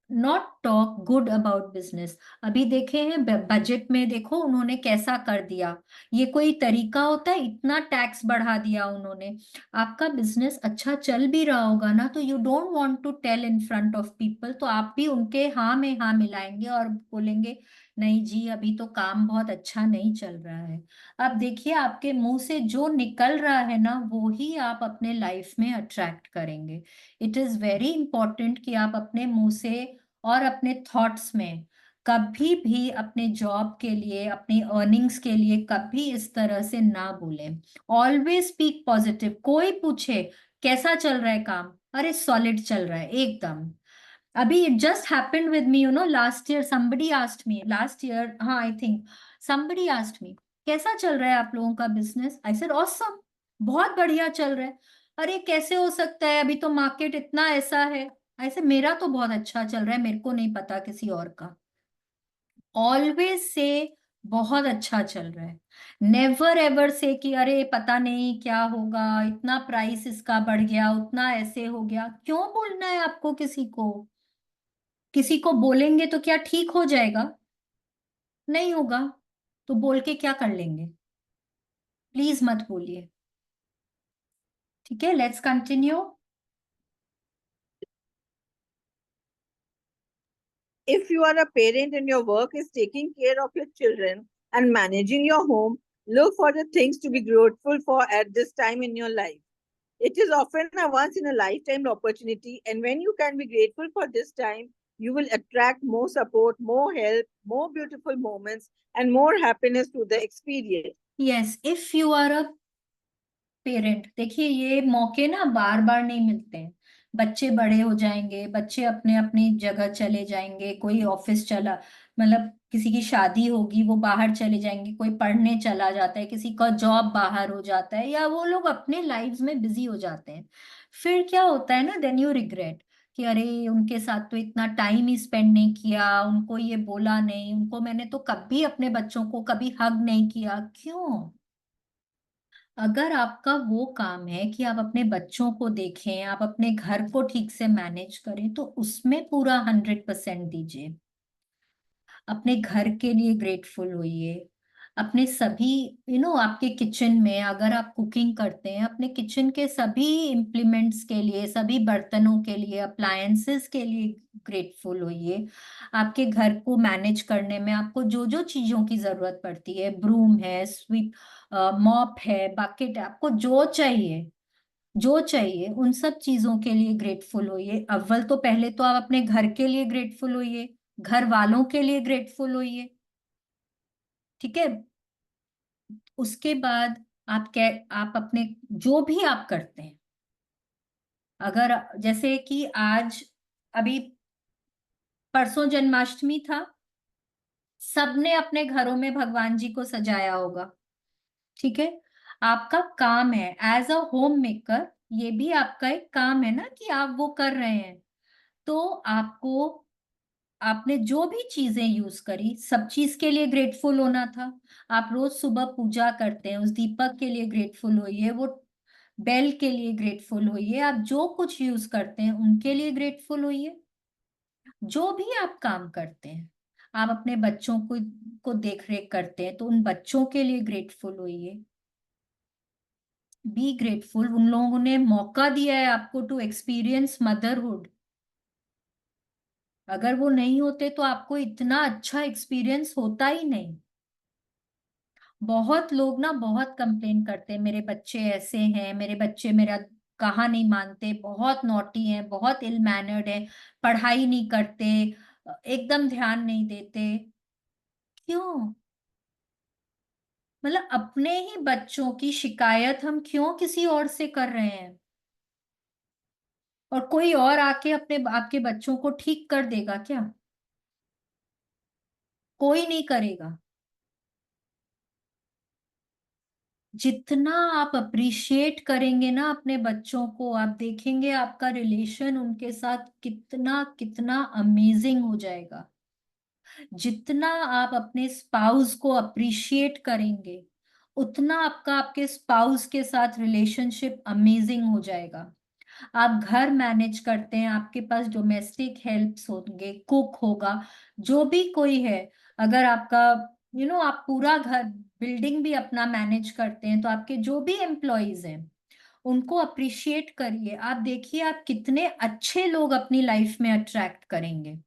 not talk good about business. अभी देखे हैं बजट में, देखो उन्होंने कैसा कर दिया, ये कोई तरीका होता है? इतना टैक्स बढ़ा दिया उन्होंने। आपका बिजनेस अच्छा चल भी रहा होगा ना, तो you don't want to tell in front of people, तो आप भी उनके हाँ में हाँ मिलाएंगे और बोलेंगे नहीं जी, अभी तो काम बहुत अच्छा नहीं चल रहा है। अब देखिए, आपके मुंह से जो निकल रहा है ना, वो ही आप अपने लाइफ में अट्रैक्ट करेंगे। इट इज वेरी इंपॉर्टेंट कि आप अपने मुंह से और अपने थॉट्स में कभी भी अपने जॉब के लिए, अपनी अर्निंग्स के लिए कभी इस तरह से ना बोलें। Always speak positive. कोई पूछे कैसा चल रहा है काम, अरे सॉलिड चल रहा है एकदम। अभी it just happened with me, last year somebody asked me, last year, हाँ, I think somebody asked me, कैसा चल रहा है आप लोगों का बिजनेस? I said awesome, बहुत बढ़िया चल रहा है। अरे कैसे हो सकता है, अभी तो मार्केट इतना ऐसा है। ऐसे मेरा तो बहुत अच्छा चल रहा है, मेरे को नहीं पता किसी और का। ऑलवेज से बहुत अच्छा चल रहा है। नेवर एवर से कि अरे पता नहीं क्या होगा, इतना प्राइस इसका बढ़ गया, उतना ऐसे हो गया। क्यों बोलना है आपको किसी को? किसी को बोलेंगे तो क्या ठीक हो जाएगा? नहीं होगा। तो बोल के क्या कर लेंगे? प्लीज मत बोलिए। ठीक है, let's continue. If you are a parent and your work is taking care of your children and managing your home, look for the things to be grateful for at this time in your life. It is often a once in a lifetime opportunity, and when you can be grateful for this time, you will attract more support, more help, more beautiful moments, and more happiness to the experience. Yes, if you are a parent, देखिए ये मौके ना बार बार नहीं मिलते हैं। बच्चे बड़े हो जाएंगे, बच्चे अपने अपनी जगह चले जाएंगे, कोई ऑफिस चला, मतलब किसी की शादी होगी वो बाहर चले जाएंगे, कोई पढ़ने चला जाता है, किसी का जॉब बाहर हो जाता है, या वो लोग अपने लाइफ्स में बिजी हो जाते हैं। फिर क्या होता है ना, देन यू रिग्रेट कि अरे उनके साथ तो इतना टाइम ही स्पेंड नहीं किया, उनको ये बोला नहीं, उनको मैंने तो कभी अपने बच्चों को कभी हग नहीं किया। क्यों? अगर आपका वो काम है कि आप अपने बच्चों को देखें, आप अपने घर को ठीक से मैनेज करें, तो उसमें पूरा 100% दीजिए। अपने घर के लिए ग्रेटफुल होइए। अपने सभी, आपके किचन में अगर आप कुकिंग करते हैं, अपने किचन के सभी इम्प्लीमेंट्स के लिए, सभी बर्तनों के लिए, अप्लायंसेस के लिए ग्रेटफुल होइए। आपके घर को मैनेज करने में आपको जो जो चीजों की जरूरत पड़ती है, ब्रूम है, स्वीप, मॉप है, बकेट है, आपको जो चाहिए, जो चाहिए उन सब चीजों के लिए ग्रेटफुल होइए। अव्वल तो पहले तो आप अपने घर के लिए ग्रेटफुल होइए, घर वालों के लिए ग्रेटफुल होइए। ठीक है, उसके बाद आप अपने जो भी आप करते हैं, अगर जैसे कि आज, अभी परसों जन्माष्टमी था, सबने अपने घरों में भगवान जी को सजाया होगा। ठीक है, आपका काम है एज अ होम मेकर, ये भी आपका एक काम है ना कि आप वो कर रहे हैं। तो आपको, आपने जो भी चीजें यूज करी, सब चीज के लिए ग्रेटफुल होना था। आप रोज सुबह पूजा करते हैं, उस दीपक के लिए ग्रेटफुल होइए, वो बेल के लिए ग्रेटफुल होइए, आप जो कुछ यूज करते हैं उनके लिए ग्रेटफुल होइए। जो भी आप काम करते हैं, आप अपने बच्चों को देख रेख करते हैं, तो उन बच्चों के लिए ग्रेटफुल होइए। बी ग्रेटफुल, उन लोगों ने मौका दिया है आपको टू एक्सपीरियंस मदरहुड। अगर वो नहीं होते तो आपको इतना अच्छा एक्सपीरियंस होता ही नहीं। बहुत लोग ना बहुत कंप्लेन करते हैं, मेरे बच्चे ऐसे हैं, मेरे बच्चे मेरा कहा नहीं मानते, बहुत नॉटी हैं, बहुत इल मैनर्ड हैं, पढ़ाई नहीं करते, एकदम ध्यान नहीं देते। क्यों? मतलब अपने ही बच्चों की शिकायत हम क्यों किसी और से कर रहे हैं? और कोई और आके अपने आपके बच्चों को ठीक कर देगा क्या? कोई नहीं करेगा। जितना आप अप्रिशिएट करेंगे ना अपने बच्चों को, आप देखेंगे आपका रिलेशन उनके साथ कितना कितना अमेजिंग हो जाएगा। जितना आप अपने स्पाउस को अप्रिशिएट करेंगे, उतना आपका आपके स्पाउस के साथ रिलेशनशिप अमेजिंग हो जाएगा। आप घर मैनेज करते हैं, आपके पास डोमेस्टिक हेल्प्स होंगे, कुक होगा, जो भी कोई है। अगर आपका, आप पूरा घर, बिल्डिंग भी अपना मैनेज करते हैं, तो आपके जो भी एम्प्लॉयज हैं उनको अप्रिशिएट करिए। आप देखिए आप कितने अच्छे लोग अपनी लाइफ में अट्रैक्ट करेंगे।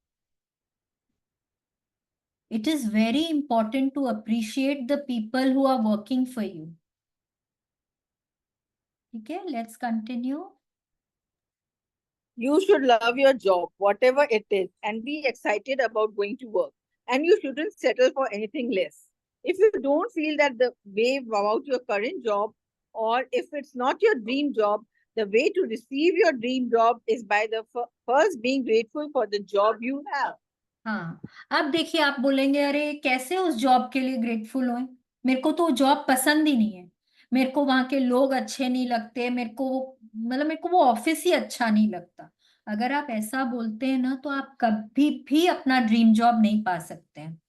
It is very important to appreciate the people who are working for you. Okay, let's continue. You should love your job, whatever it is, and be excited about going to work. And you shouldn't settle for anything less. If you don't feel that the way about your current job, or if it's not your dream job, the way to receive your dream job is by the first being grateful for the job you have. हाँ, अब देखिए, आप बोलेंगे अरे कैसे उस job के लिए ग्रेटफुल हों, मेरे को तो जॉब पसंद ही नहीं है, मेरे को वहां के लोग अच्छे नहीं लगते, मेरे को वो ऑफिस ही अच्छा नहीं लगता। अगर आप ऐसा बोलते हैं ना, तो आप कभी भी अपना ड्रीम जॉब नहीं पा सकते हैं।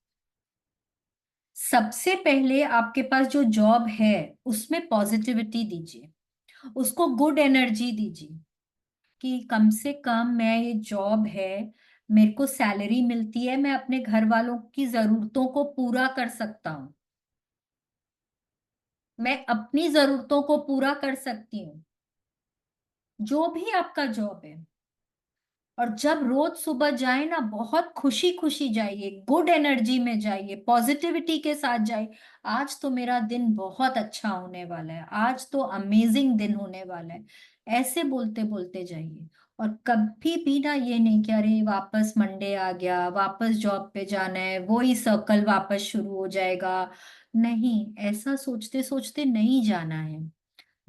सबसे पहले आपके पास जो जॉब है उसमें पॉजिटिविटी दीजिए, उसको गुड एनर्जी दीजिए कि कम से कम मैं ये जॉब है, मेरे को सैलरी मिलती है, मैं अपने घर वालों की जरूरतों को पूरा कर सकता हूं, मैं अपनी जरूरतों को पूरा कर सकती हूँ, जो भी आपका जॉब है। और जब रोज सुबह जाए ना, बहुत खुशी खुशी जाइए, गुड एनर्जी में जाइए, पॉजिटिविटी के साथ जाइए। आज तो मेरा दिन बहुत अच्छा होने वाला है, आज तो अमेजिंग दिन होने वाला है, ऐसे बोलते बोलते जाइए। और कभी भी ना ये नहीं कि अरे वापस मंडे आ गया, वापस जॉब पे जाना है, वही सर्कल वापस शुरू हो जाएगा। नहीं, ऐसा सोचते सोचते नहीं जाना है।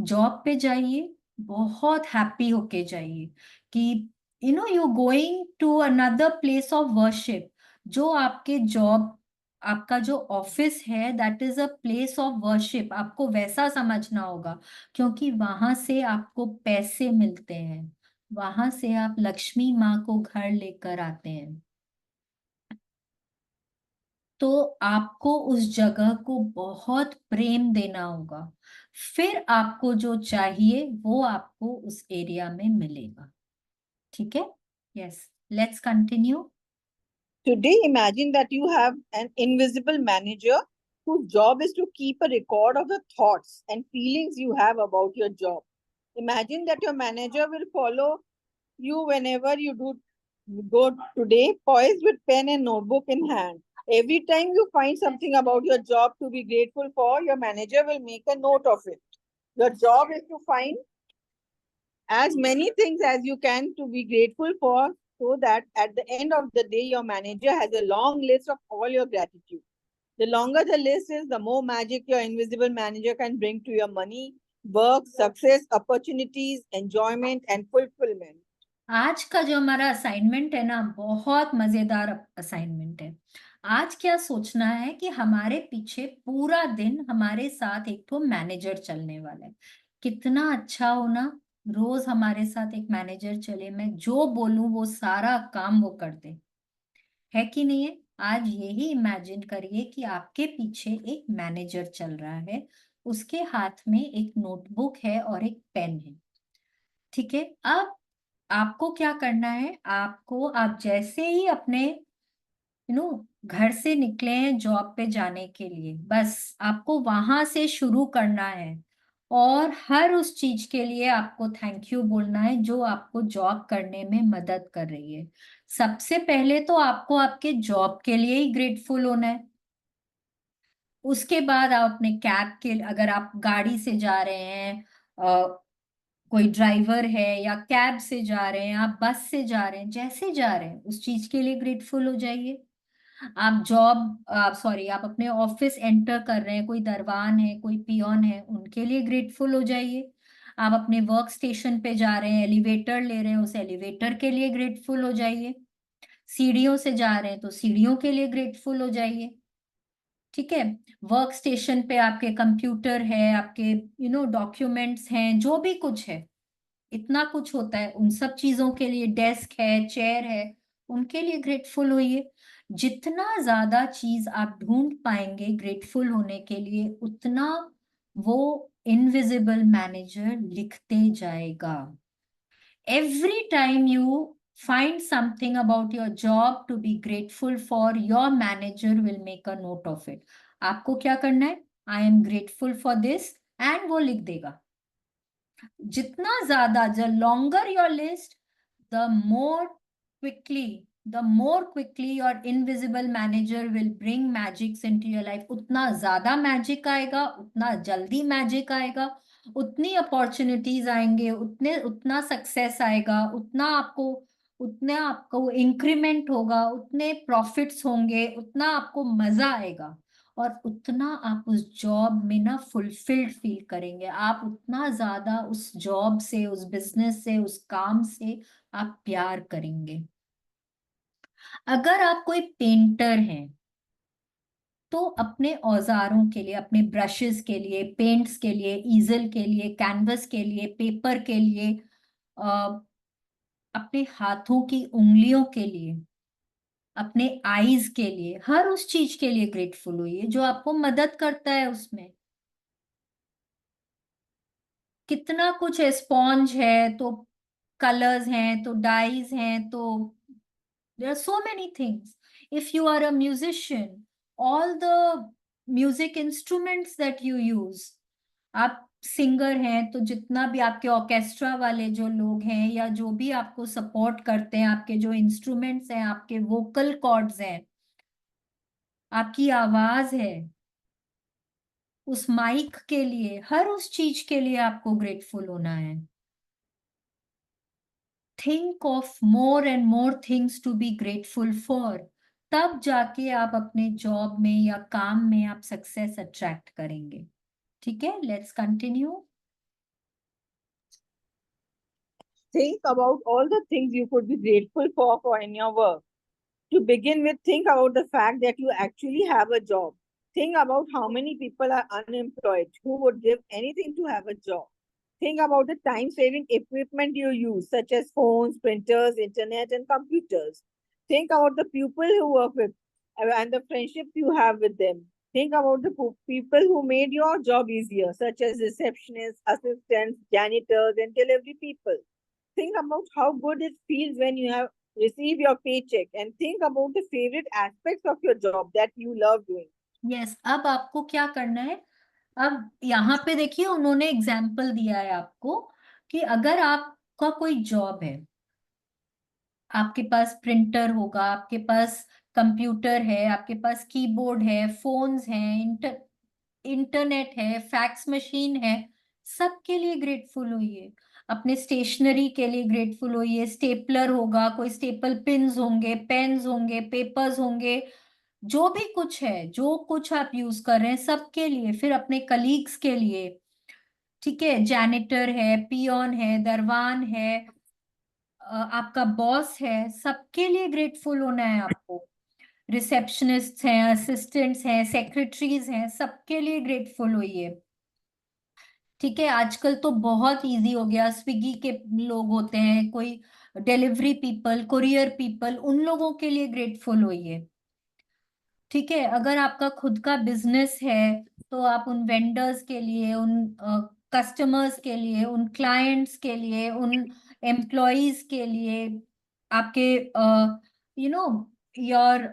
जॉब पे जाइए, बहुत हैप्पी होके जाइए कि you going to another place of worship. जो आपके जॉब, आपका जो ऑफिस है, that is a place of worship, आपको वैसा समझना होगा, क्योंकि वहां से आपको पैसे मिलते हैं, वहां से आप लक्ष्मी माँ को घर लेकर आते हैं। तो आपको उस जगह को बहुत प्रेम देना होगा, फिर आपको जो चाहिए वो आपको उस एरिया में मिलेगा। ठीक है? Yes, let's continue. Today, imagine that you have an invisible manager whose job is to keep a record of the thoughts and feelings you have about your job. Imagine that your manager will follow you whenever you do go today, poised with pen and notebook in hand. Every time you find something about your job to be grateful for, your manager will make a note of it. Your job is to find as many things as you can to be grateful for, so that at the end of the day, your manager has a long list of all your gratitude. The longer the list is, the more magic your invisible manager can bring to your money, work, success, opportunities, enjoyment, and fulfillment. आज का जो हमारा assignment है ना, बहुत मजेदार assignment है। आज क्या सोचना है कि हमारे पीछे पूरा दिन हमारे साथ एक तो मैनेजर चलने वाला है। कितना अच्छा हो ना, रोज हमारे साथ एक मैनेजर चले, मैं जो बोलूं वो सारा काम वो कर दे, है कि नहीं है? आज यही इमेजिन करिए कि आपके पीछे एक मैनेजर चल रहा है, उसके हाथ में एक नोटबुक है और एक पेन है। ठीक है, अब आपको क्या करना है, आप जैसे ही अपने घर से निकले हैं जॉब पे जाने के लिए, बस आपको वहां से शुरू करना है, और हर उस चीज के लिए आपको थैंक यू बोलना है जो आपको जॉब करने में मदद कर रही है। सबसे पहले तो आपको आपके जॉब के लिए ही ग्रेटफुल होना है। उसके बाद आप अपने कैब के, अगर आप गाड़ी से जा रहे हैं, कोई ड्राइवर है, या कैब से जा रहे हैं, आप बस से जा रहे हैं, जैसे जा रहे हैं उस चीज के लिए ग्रेटफुल हो जाइए। आप अपने ऑफिस एंटर कर रहे हैं, कोई दरवान है, कोई पियोन है, उनके लिए ग्रेटफुल हो जाइए। आप अपने वर्क स्टेशन पे जा रहे हैं, एलिवेटर ले रहे हैं, उस एलिवेटर के लिए ग्रेटफुल हो जाइए। सीढ़ियों से जा रहे हैं तो सीढ़ियों के लिए ग्रेटफुल हो जाइए। ठीक है, वर्क स्टेशन पे आपके कंप्यूटर है, आपके डॉक्यूमेंट्स हैं, जो भी कुछ है, इतना कुछ होता है, उन सब चीजों के लिए, डेस्क है, चेयर है, उनके लिए ग्रेटफुल होइए। जितना ज्यादा चीज आप ढूंढ पाएंगे ग्रेटफुल होने के लिए, उतना वो इनविजिबल मैनेजर लिखते जाएगा। Every time you find something about your job to be grateful for, your manager will make a note of it. आपको क्या करना है, I am grateful for this, and वो लिख देगा। जितना ज्यादा, the longer your list, the more quickly the more quickly your invisible manager will bring magics into your life, उतना ज्यादा मैजिक आएगा, उतना जल्दी मैजिक आएगा, उतनी अपॉर्चुनिटीज आएंगे, उतना सक्सेस आएगा, उतना आपको इंक्रीमेंट होगा, उतने प्रॉफिट्स होंगे, उतना आपको मजा आएगा, और उतना आप उस जॉब में ना फुलफिल्ड फील करेंगे। आप उतना ज्यादा उस जॉब से, उस बिजनेस से, उस काम से आप प्यार करेंगे। अगर आप कोई पेंटर हैं तो अपने औजारों के लिए, अपने ब्रशेस के लिए, पेंट्स के लिए, ईजल के लिए, कैनवस के लिए, पेपर के लिए, अपने हाथों की उंगलियों के लिए, अपने आईज के लिए, हर उस चीज के लिए ग्रेटफुल होइए जो आपको मदद करता है उसमें। कितना कुछ है, स्पॉन्ज है तो कलर्स हैं तो डाइज हैं तो there are so many things. If you are a musician, all the music instruments that you use, आप सिंगर हैं तो जितना भी आपके ऑर्केस्ट्रा वाले जो लोग हैं या जो भी आपको सपोर्ट करते हैं, आपके जो इंस्ट्रूमेंट्स हैं, आपके वोकल कॉर्ड्स हैं, आपकी आवाज है, उस माइक के लिए, हर उस चीज के लिए आपको ग्रेटफुल होना है। Think of more and more things to be grateful for, तब जाके आप अपने जॉब में या काम में आप सक्सेस अट्रैक्ट करेंगे। ठीक है, let's continue. Think about all the things you could be grateful for in your work. To begin with, think about the fact that you actually have a job. Think about how many people are unemployed who would give anything to have a job. Think about the time saving equipment you use, such as phones, printers, internet, and computers. Think about the people who work with and the friendships you have with them. Think about the people who made your job easier, such as receptionists, assistants, janitors, and delivery people. Think about how good it feels when you have receive your paycheck, and think about the favorite aspects of your job that you love doing. Yes, अब आपको क्या करना है? अब यहाँ पे देखिए, उन्होंने एग्जाम्पल दिया है आपको कि अगर आपका कोई जॉब है, आपके पास प्रिंटर होगा, आपके पास कंप्यूटर है, आपके पास कीबोर्ड है, फोन्स हैं, इंटरनेट है, फैक्स मशीन है, सबके लिए ग्रेटफुल होइए। अपने स्टेशनरी के लिए ग्रेटफुल होइए, स्टेपलर होगा, कोई स्टेपल पिन्स होंगे, पेन्स होंगे, पेपर्स होंगे, जो भी कुछ है, जो कुछ आप यूज कर रहे हैं सबके लिए। फिर अपने कलीग्स के लिए, ठीक है, जैनिटर है, पियोन है, दरवान है, आपका बॉस है, सबके लिए ग्रेटफुल होना है आपको। रिसेप्शनिस्ट हैं, असिस्टेंट्स हैं, सेक्रेटरीज हैं, सबके लिए ग्रेटफुल होइए। ठीक है, आजकल तो बहुत इजी हो गया, स्विगी के लोग होते हैं, कोई डिलीवरी पीपल, कुरियर पीपल, उन लोगों के लिए ग्रेटफुल होइए। ठीक है, अगर आपका खुद का बिजनेस है तो आप उन वेंडर्स के लिए, उन कस्टमर्स के लिए, उन क्लाइंट्स के लिए, उन एम्प्लॉयज के लिए, आपके यू नो योर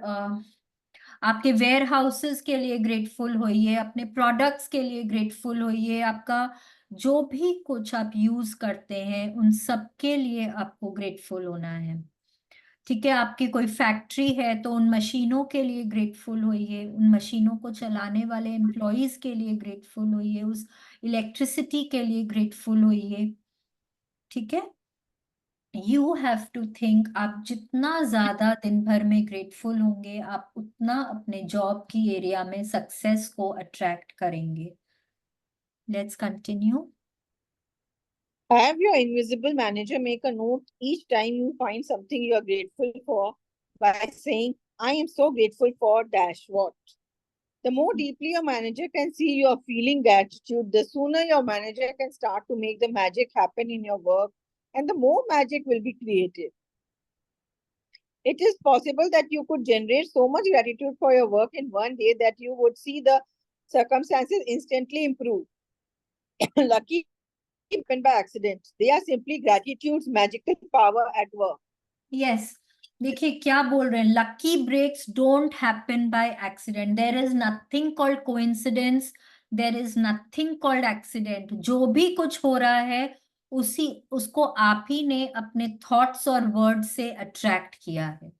आपके वेयर हाउसेस के लिए ग्रेटफुल होइए, अपने प्रोडक्ट्स के लिए ग्रेटफुल होइए, आपका जो भी कुछ आप यूज करते हैं उन सब के लिए आपको ग्रेटफुल होना है। ठीक है, आपकी कोई फैक्ट्री है तो उन मशीनों के लिए ग्रेटफुल होइए, उन मशीनों को चलाने वाले एम्प्लॉयज के लिए ग्रेटफुल होइए, उस इलेक्ट्रिसिटी के लिए ग्रेटफुल होइए। ठीक है, यू हैव टू थिंक, आप जितना ज्यादा दिन भर में ग्रेटफुल होंगे, आप उतना अपने जॉब की एरिया में सक्सेस को अट्रैक्ट करेंगे। Let's continue. Have your invisible manager make a note each time you find something you are grateful for by saying, I am so grateful for dash what. The more deeply your manager can see you are feeling gratitude, the sooner your manager can start to make the magic happen in your work, and the more magic will be created. It is possible that you could generate so much gratitude for your work in one day that you would see the circumstances instantly improve. Lucky happen by accident. They are simply gratitude's magical power at work. यस, देखिए क्या बोल रहे हैं, lucky breaks don't happen by accident, there is nothing called coincidence, there is nothing called accident. जो भी कुछ हो रहा है उसको आप ही ने अपने थॉट्स और वर्ड से अट्रैक्ट किया है।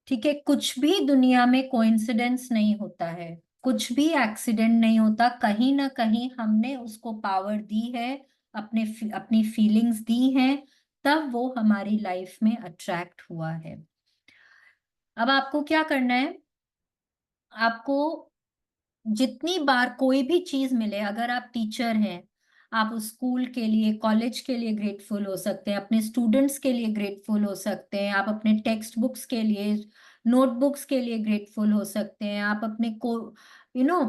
ठीक है, कुछ भी दुनिया में कोइंसिडेंस नहीं होता है, कुछ भी एक्सीडेंट नहीं होता, कहीं ना कहीं हमने उसको पावर दी है, अपनी फीलिंग्स दी हैं, तब वो हमारी लाइफ में अट्रैक्ट हुआ है। अब आपको क्या करना है, आपको जितनी बार कोई भी चीज मिले, अगर आप टीचर हैं, आप उस स्कूल के लिए, कॉलेज के लिए ग्रेटफुल हो सकते हैं, अपने स्टूडेंट्स के लिए ग्रेटफुल हो सकते हैं, आप अपने टेक्स्ट बुक्स के लिए, नोटबुक्स के लिए ग्रेटफुल हो सकते हैं, आप अपने को यू नो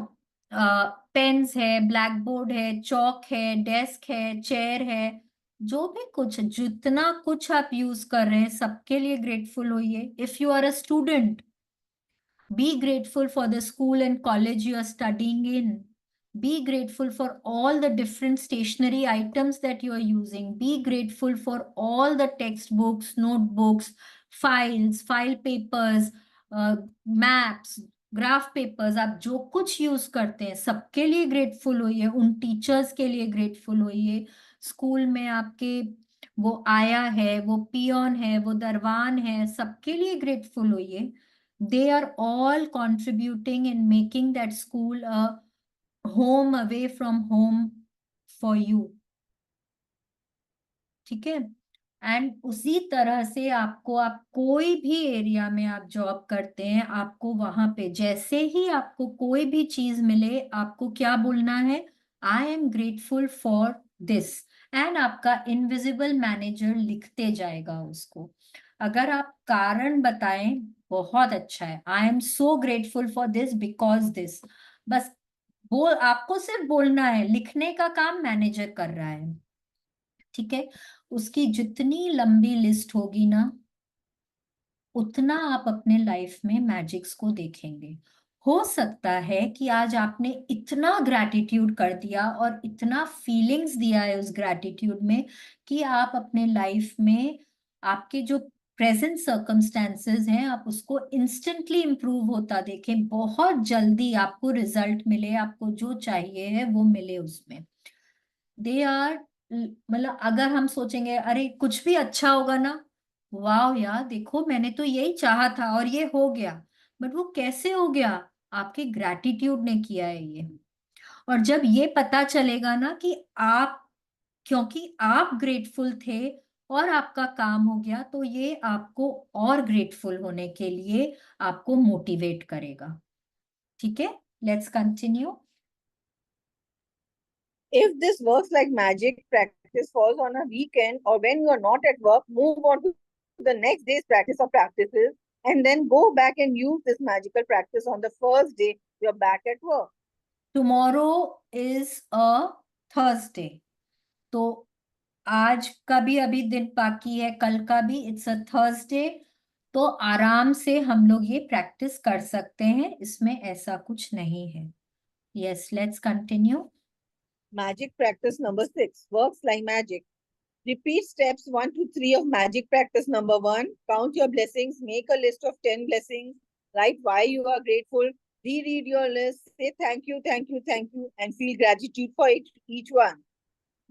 पेन्स है, ब्लैक बोर्ड है, चौक है, डेस्क है, चेयर है, जो भी कुछ, जितना कुछ आप यूज कर रहे हैं, सबके लिए ग्रेटफुल होइए। If you are a student, be grateful for the school and college you are studying in. Be grateful for all the different stationery items that you are using. Be grateful for all the textbooks, notebooks, files, file papers, maps, graph papers, आप जो कुछ use करते हैं सबके लिए grateful होइए, उन teachers के लिए ग्रेटफुल होइए, स्कूल में आपके वो आया है, वो पियोन है, वो दरवान है, सबके लिए ग्रेटफुल होइए। They are all contributing in making that school a home away from home for you. ठीक है, एंड उसी तरह से आपको, आप कोई भी एरिया में आप जॉब करते हैं, आपको वहां पे जैसे ही आपको कोई भी चीज मिले, आपको क्या बोलना है, I am grateful for this, and आपका इनविजिबल मैनेजर लिखते जाएगा उसको। अगर आप कारण बताएं, बहुत अच्छा है, I am so grateful for this because this, बस वो आपको सिर्फ बोलना है, लिखने का काम मैनेजर कर रहा है। ठीक है, उसकी जितनी लंबी लिस्ट होगी ना, उतना आप अपने लाइफ में मैजिक्स को देखेंगे। हो सकता है कि आज आपने इतना ग्रैटिट्यूड कर दिया और इतना फीलिंग्स दिया है उस ग्रैटिट्यूड में, कि आप अपने लाइफ में आपके जो प्रेजेंट सर्कमस्टेंसेस हैं, आप उसको इंस्टेंटली इंप्रूव होता देखें, बहुत जल्दी आपको रिजल्ट मिले, आपको जो चाहिए है वो मिले उसमें। दे आर, मतलब अगर हम सोचेंगे अरे कुछ भी अच्छा होगा ना, वाह यार देखो मैंने तो यही चाहा था और ये हो गया, बट वो कैसे हो गया, आपके ग्रैटिट्यूड ने किया है ये। और जब ये पता चलेगा ना कि आप, क्योंकि आप ग्रेटफुल थे और आपका काम हो गया, तो ये आपको और ग्रेटफुल होने के लिए आपको मोटिवेट करेगा। ठीक है, let's continue. If this works like magic, practice falls on a weekend or when you are not at work, move on to the next day's practice or practices and then go back and use this magical practice on the first day you're back at work. Tomorrow is a Thursday, तो आज का भी अभी दिन बाकी है, कल का भी, इट्स अ थर्सडे, तो आराम से हम लोग ये प्रैक्टिस कर सकते हैं, इसमें ऐसा कुछ नहीं है। Yes, let's continue. Magic practice number 6 works like magic. Repeat steps 1 to 3 of magic practice number 1. Count your blessings. Make a list of 10 blessings. Write why you are grateful. Reread your list. Say thank you, thank you, thank you, and feel gratitude for each one.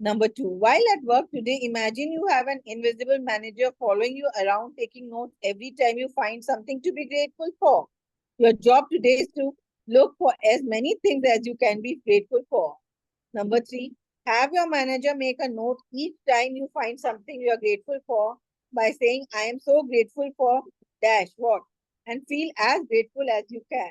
Number 2, while at work today, imagine you have an invisible manager following you around, taking notes every time you find something to be grateful for. Your job today is to look for as many things as you can be grateful for. Number 3, have your manager make a note each time you find something you are grateful for by saying, I am so grateful for dash what, and feel as grateful as you can.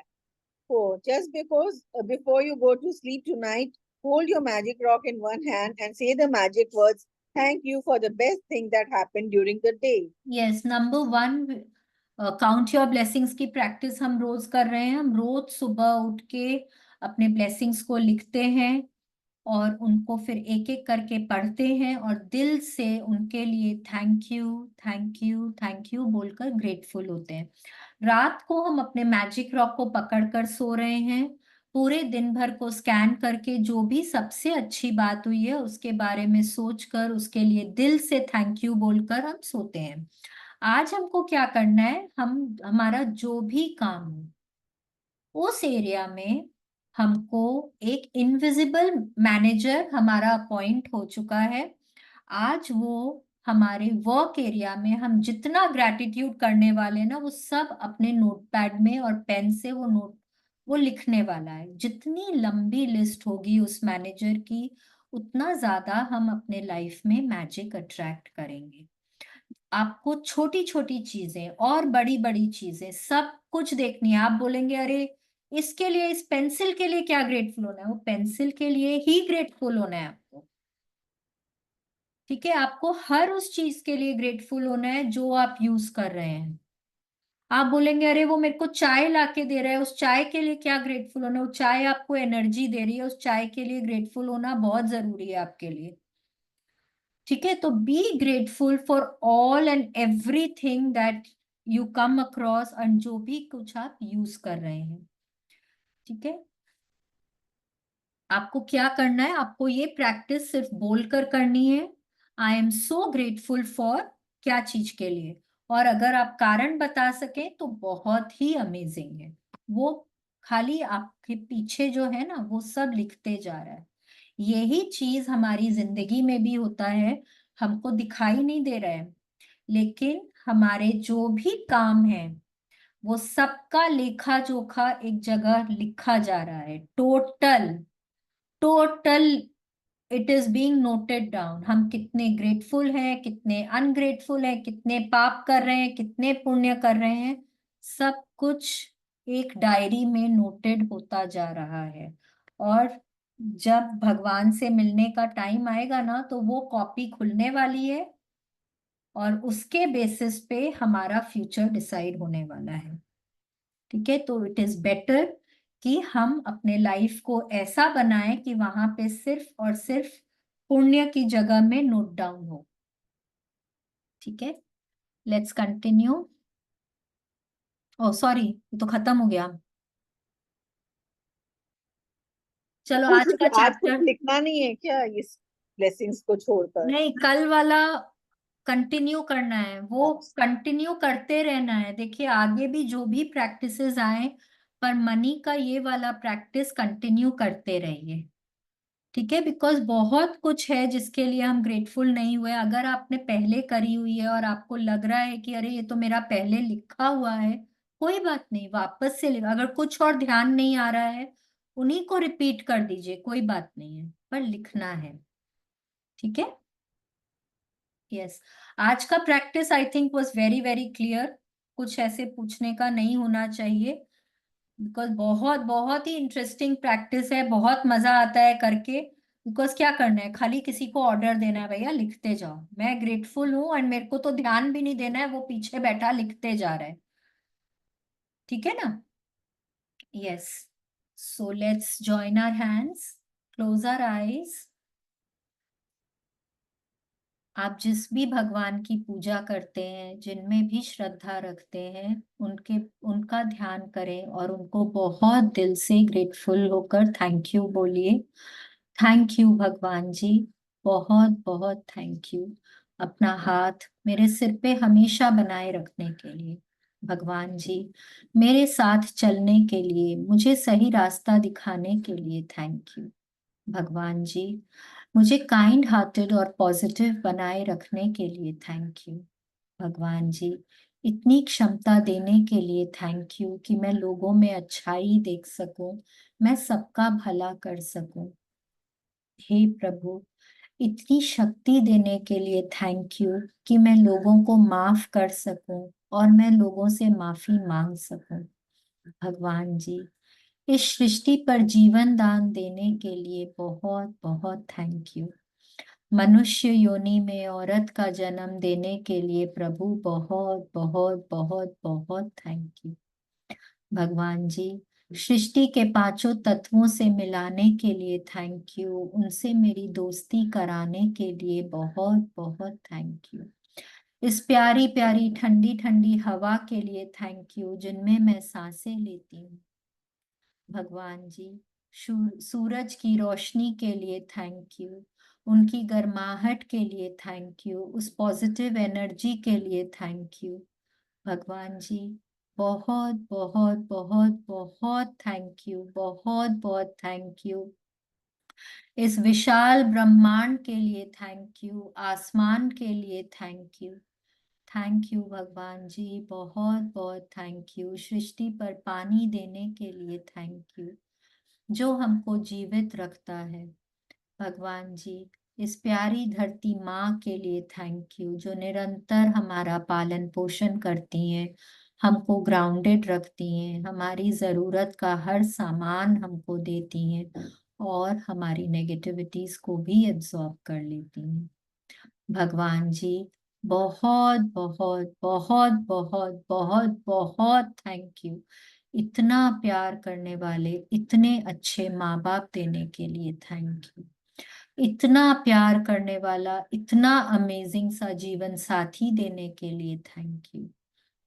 4, just because before you go to sleep tonight, hold your magic rock in one hand and say the magic words, thank you for the best thing that happened during the day. Yes, number 1, count your blessings की practice हम रोज कर रहे हैं। हम रोज सुबह उठ के अपने ब्लेसिंग्स को लिखते हैं और उनको फिर एक एक करके पढ़ते हैं और दिल से उनके लिए thank you, thank you, thank you बोलकर ग्रेटफुल होते हैं। रात को हम अपने मैजिक रॉक को पकड़कर सो रहे हैं, पूरे दिन भर को स्कैन करके जो भी सबसे अच्छी बात हुई है उसके बारे में सोचकर उसके लिए दिल से थैंक यू बोलकर हम सोते हैं। आज हमको क्या करना है, हम हमारा जो भी काम हो उस एरिया में हमको एक इनविजिबल मैनेजर हमारा अपॉइंट हो चुका है। आज वो हमारे वर्क एरिया में हम जितना ग्रैटिट्यूड करने वाले हैं ना, वो सब अपने नोटपैड में और पेन से वो लिखने वाला है। जितनी लंबी लिस्ट होगी उस मैनेजर की, उतना ज्यादा हम अपने लाइफ में मैजिक अट्रैक्ट करेंगे। आपको छोटी छोटी चीजें और बड़ी बड़ी चीजें सब कुछ देखनी है। आप बोलेंगे अरे इसके लिए, इस पेंसिल के लिए क्या ग्रेटफुल होना है, वो पेंसिल के लिए ही ग्रेटफुल होना है आपको। ठीक है, आपको हर उस चीज के लिए ग्रेटफुल होना है जो आप यूज कर रहे हैं। आप बोलेंगे अरे वो मेरे को चाय लाके दे रहा है, उस चाय के लिए क्या ग्रेटफुल होना है, वो चाय आपको एनर्जी दे रही है, उस चाय के लिए ग्रेटफुल होना बहुत जरूरी है आपके लिए। ठीक है, तो B grateful for all and everything that you come across, and जो भी कुछ आप यूज कर रहे हैं। ठीक है, आपको क्या करना है, आपको ये प्रैक्टिस सिर्फ बोलकर करनी है, I am so grateful for क्या चीज के लिए। और अगर आप कारण बता सकें तो बहुत ही अमेजिंग है। वो खाली आपके पीछे जो है ना, वो सब लिखते जा रहा है। यही चीज हमारी जिंदगी में भी होता है, हमको दिखाई नहीं दे रहा है, लेकिन हमारे जो भी काम है वो सबका लेखा जोखा एक जगह लिखा जा रहा है। Total total it is being noted down. हम कितने ग्रेटफुल हैं, कितने अनग्रेटफुल हैं, कितने पाप कर रहे हैं, कितने पुण्य कर रहे हैं, सब कुछ एक डायरी में नोटेड होता जा रहा है। और जब भगवान से मिलने का टाइम आएगा ना, तो वो कॉपी खुलने वाली है और उसके बेसिस पे हमारा फ्यूचर डिसाइड होने वाला है। ठीक है, तो इट इज बेटर कि हम अपने लाइफ को ऐसा बनाएं कि वहां पे सिर्फ और सिर्फ पुण्य की जगह में नोट डाउन हो। ठीक है, लेट्स कंटिन्यू। ओ सॉरी, ये तो खत्म हो गया। चलो आज का आज कुछ चैप्टर, लिखना नहीं है क्या इस ब्लेसिंग्स को छोड़कर? नहीं कल वाला कंटिन्यू करना है, वो अच्छा। कंटिन्यू करते रहना है। देखिए आगे भी जो भी प्रैक्टिसेस आए, पर मनी का ये वाला प्रैक्टिस कंटिन्यू करते रहिए। ठीक है, बिकॉज बहुत कुछ है जिसके लिए हम ग्रेटफुल नहीं हुए। अगर आपने पहले करी हुई है और आपको लग रहा है कि अरे ये तो मेरा पहले लिखा हुआ है, कोई बात नहीं, वापस से लिखा। अगर कुछ और ध्यान नहीं आ रहा है, उन्हीं को रिपीट कर दीजिए, कोई बात नहीं है, पर लिखना है। ठीक है, यस। आज का practice I think was very very clear. कुछ ऐसे पूछने का नहीं होना चाहिए, बिकॉज बहुत बहुत ही इंटरेस्टिंग प्रैक्टिस है, बहुत मजा आता है करके। बिकॉज क्या करना है, खाली किसी को ऑर्डर देना है, भैया लिखते जाओ, मैं ग्रेटफुल हूँ, एंड मेरे को तो ध्यान भी नहीं देना है, वो पीछे बैठा लिखते जा रहा है। ठीक है ना, yes. So let's join our hands, close our eyes. आप जिस भी भगवान की पूजा करते हैं, जिनमें भी श्रद्धा रखते हैं, उनका ध्यान करें और उनको बहुत दिल से ग्रेटफुल होकर थैंक यू बोलिए। थैंक यू भगवान जी, बहुत बहुत थैंक यू, अपना हाथ मेरे सिर पे हमेशा बनाए रखने के लिए। भगवान जी, मेरे साथ चलने के लिए, मुझे सही रास्ता दिखाने के लिए थैंक यू। भगवान जी, मुझे काइंड हार्टेड और पॉजिटिव बनाए रखने के लिए थैंक यू। भगवान जी, इतनी क्षमता देने के लिए थैंक यू कि मैं लोगों में अच्छाई देख सकूं, मैं सबका भला कर सकूं। हे प्रभु, इतनी शक्ति देने के लिए थैंक यू कि मैं लोगों को माफ कर सकूं और मैं लोगों से माफी मांग सकूं। भगवान जी, इस सृष्टि पर जीवन दान देने के लिए बहुत बहुत थैंक यू। मनुष्य योनि में औरत का जन्म देने के लिए प्रभु बहुत बहुत बहुत बहुत थैंक यू। भगवान जी, सृष्टि के पांचों तत्वों से मिलाने के लिए थैंक यू, उनसे मेरी दोस्ती कराने के लिए बहुत बहुत थैंक यू। इस प्यारी प्यारी ठंडी ठंडी हवा के लिए थैंक यू, जिनमें मैं सांसें लेती हूँ। भगवान जी, सूरज की रोशनी के लिए थैंक यू, उनकी गर्माहट के लिए थैंक यू, उस पॉजिटिव एनर्जी के लिए थैंक यू। भगवान जी, बहुत बहुत बहुत बहुत थैंक यू, बहुत बहुत थैंक यू। इस विशाल ब्रह्मांड के लिए थैंक यू, आसमान के लिए थैंक यू। थैंक यू भगवान जी, बहुत बहुत थैंक यू। सृष्टि पर पानी देने के लिए थैंक यू, जो हमको जीवित रखता है। भगवान जी, इस प्यारी धरती माँ के लिए थैंक यू, जो निरंतर हमारा पालन पोषण करती हैं, हमको ग्राउंडेड रखती हैं, हमारी ज़रूरत का हर सामान हमको देती हैं और हमारी नेगेटिविटीज को भी एब्जॉर्ब कर लेती हैं। भगवान जी, बहुत बहुत बहुत बहुत बहुत बहुत थैंक यू, इतना प्यार करने वाले इतने अच्छे माँ बाप देने के लिए थैंक यू, इतना प्यार करने वाला इतना अमेजिंग सा जीवन साथी देने के लिए थैंक यू।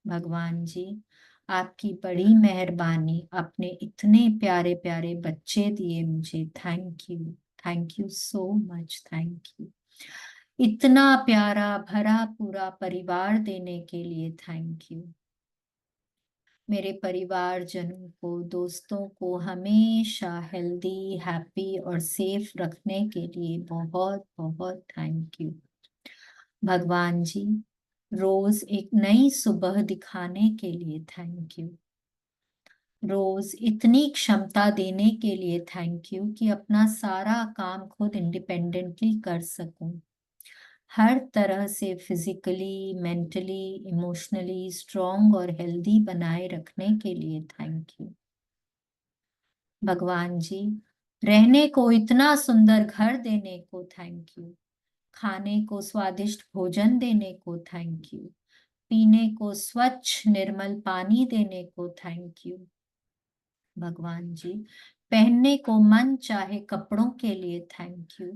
भगवान जी, आपकी बड़ी मेहरबानी, आपने इतने प्यारे प्यारे बच्चे दिए मुझे, thank you so much, thank you. इतना प्यारा भरा पूरा परिवार देने के लिए थैंक यू। मेरे परिवारजनों को, दोस्तों को हमेशा हेल्दी, हैप्पी और सेफ रखने के लिए बहुत बहुत थैंक यू। भगवान जी, रोज एक नई सुबह दिखाने के लिए थैंक यू। रोज इतनी क्षमता देने के लिए थैंक यू कि अपना सारा काम खुद इंडिपेंडेंटली कर सकूं। हर तरह से फिजिकली, मेंटली, इमोशनली स्ट्रॉन्ग और हेल्दी बनाए रखने के लिए थैंक यू। भगवान जी, रहने को इतना सुंदर घर देने को थैंक यू, खाने को स्वादिष्ट भोजन देने को थैंक यू, पीने को स्वच्छ निर्मल पानी देने को थैंक यू। भगवान जी, पहनने को मन चाहे कपड़ों के लिए थैंक यू,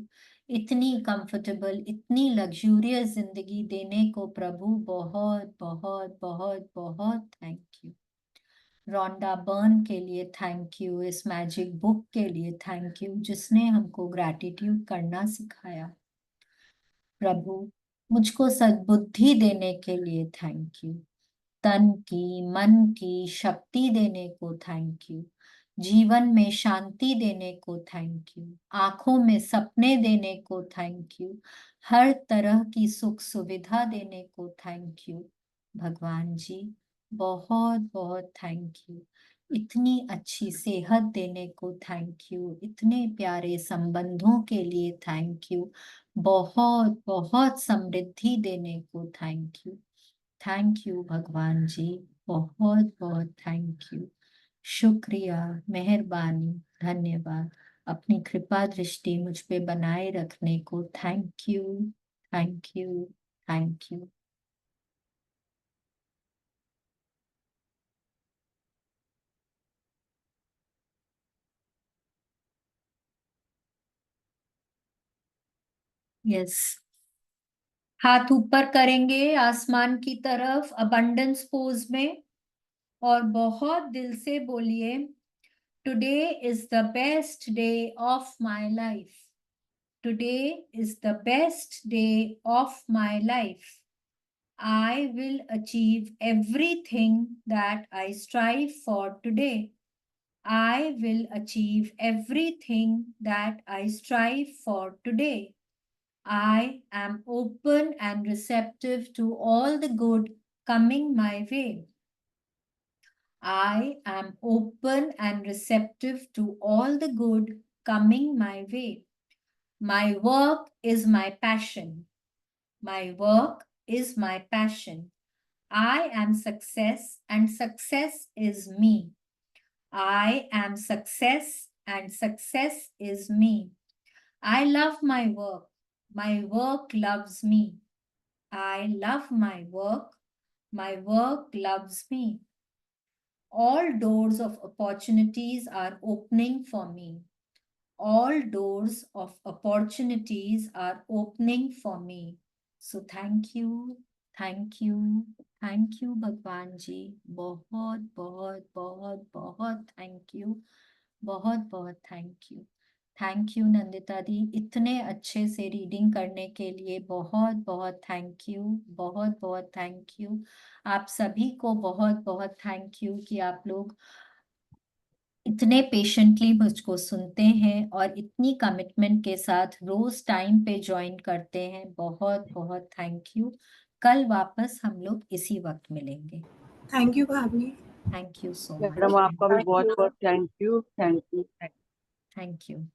इतनी कंफर्टेबल, इतनी लग्जूरियस जिंदगी देने को प्रभु बहुत बहुत बहुत बहुत थैंक यू। रोंडा बर्न के लिए थैंक यू, इस मैजिक बुक के लिए थैंक यू, जिसने हमको ग्रैटिट्यूड करना सिखाया। प्रभु, मुझको सद्बुद्धि देने के लिए थैंक यू, तन की मन की शक्ति देने को थैंक यू, जीवन में शांति देने को थैंक यू, आंखों में सपने देने को थैंक यू, हर तरह की सुख सुविधा देने को थैंक यू। भगवान जी, बहुत बहुत थैंक यू, इतनी अच्छी सेहत देने को थैंक यू, इतने प्यारे संबंधों के लिए थैंक यू, बहुत बहुत समृद्धि देने को थैंक यू भगवान जी, बहुत बहुत थैंक यू। शुक्रिया, मेहरबानी, धन्यवाद, अपनी कृपा दृष्टि मुझ पे बनाए रखने को thank you, thank you, thank you. Yes, हाथ ऊपर करेंगे आसमान की तरफ अबंडेंस पोज में और बहुत दिल से बोलिए, today is the best day of my life. Today is the best day of my life. I will achieve everything that I strive for today. I will achieve everything that I strive for today. I am open and receptive to all the good coming my way. I am open and receptive to all the good coming my way. My work is my passion. My work is my passion. I am success and success is me. I am success and success is me. I love my work. My work loves me. I love my work. My work loves me. All doors of opportunities are opening for me. All doors of opportunities are opening for me. So thank you, thank you, thank you भगवान जी, बहुत बहुत बहुत बहुत thank you, बहुत बहुत thank you Nandita दी, इतने अच्छे से रीडिंग करने के लिए बहुत बहुत थैंक यू, बहुत बहुत थैंक यू। आप सभी को बहुत बहुत थैंक यू कि आप लोग इतने पेशेंटली मुझको सुनते हैं और इतनी कमिटमेंट के साथ रोज टाइम पे ज्वाइन करते हैं, बहुत बहुत थैंक यू। कल वापस हम लोग इसी वक्त मिलेंगे। Thank you, Bhavni. Thank you so madam much. आपका भी Thank बहुत you. बहुत थैंक यू। Thank you.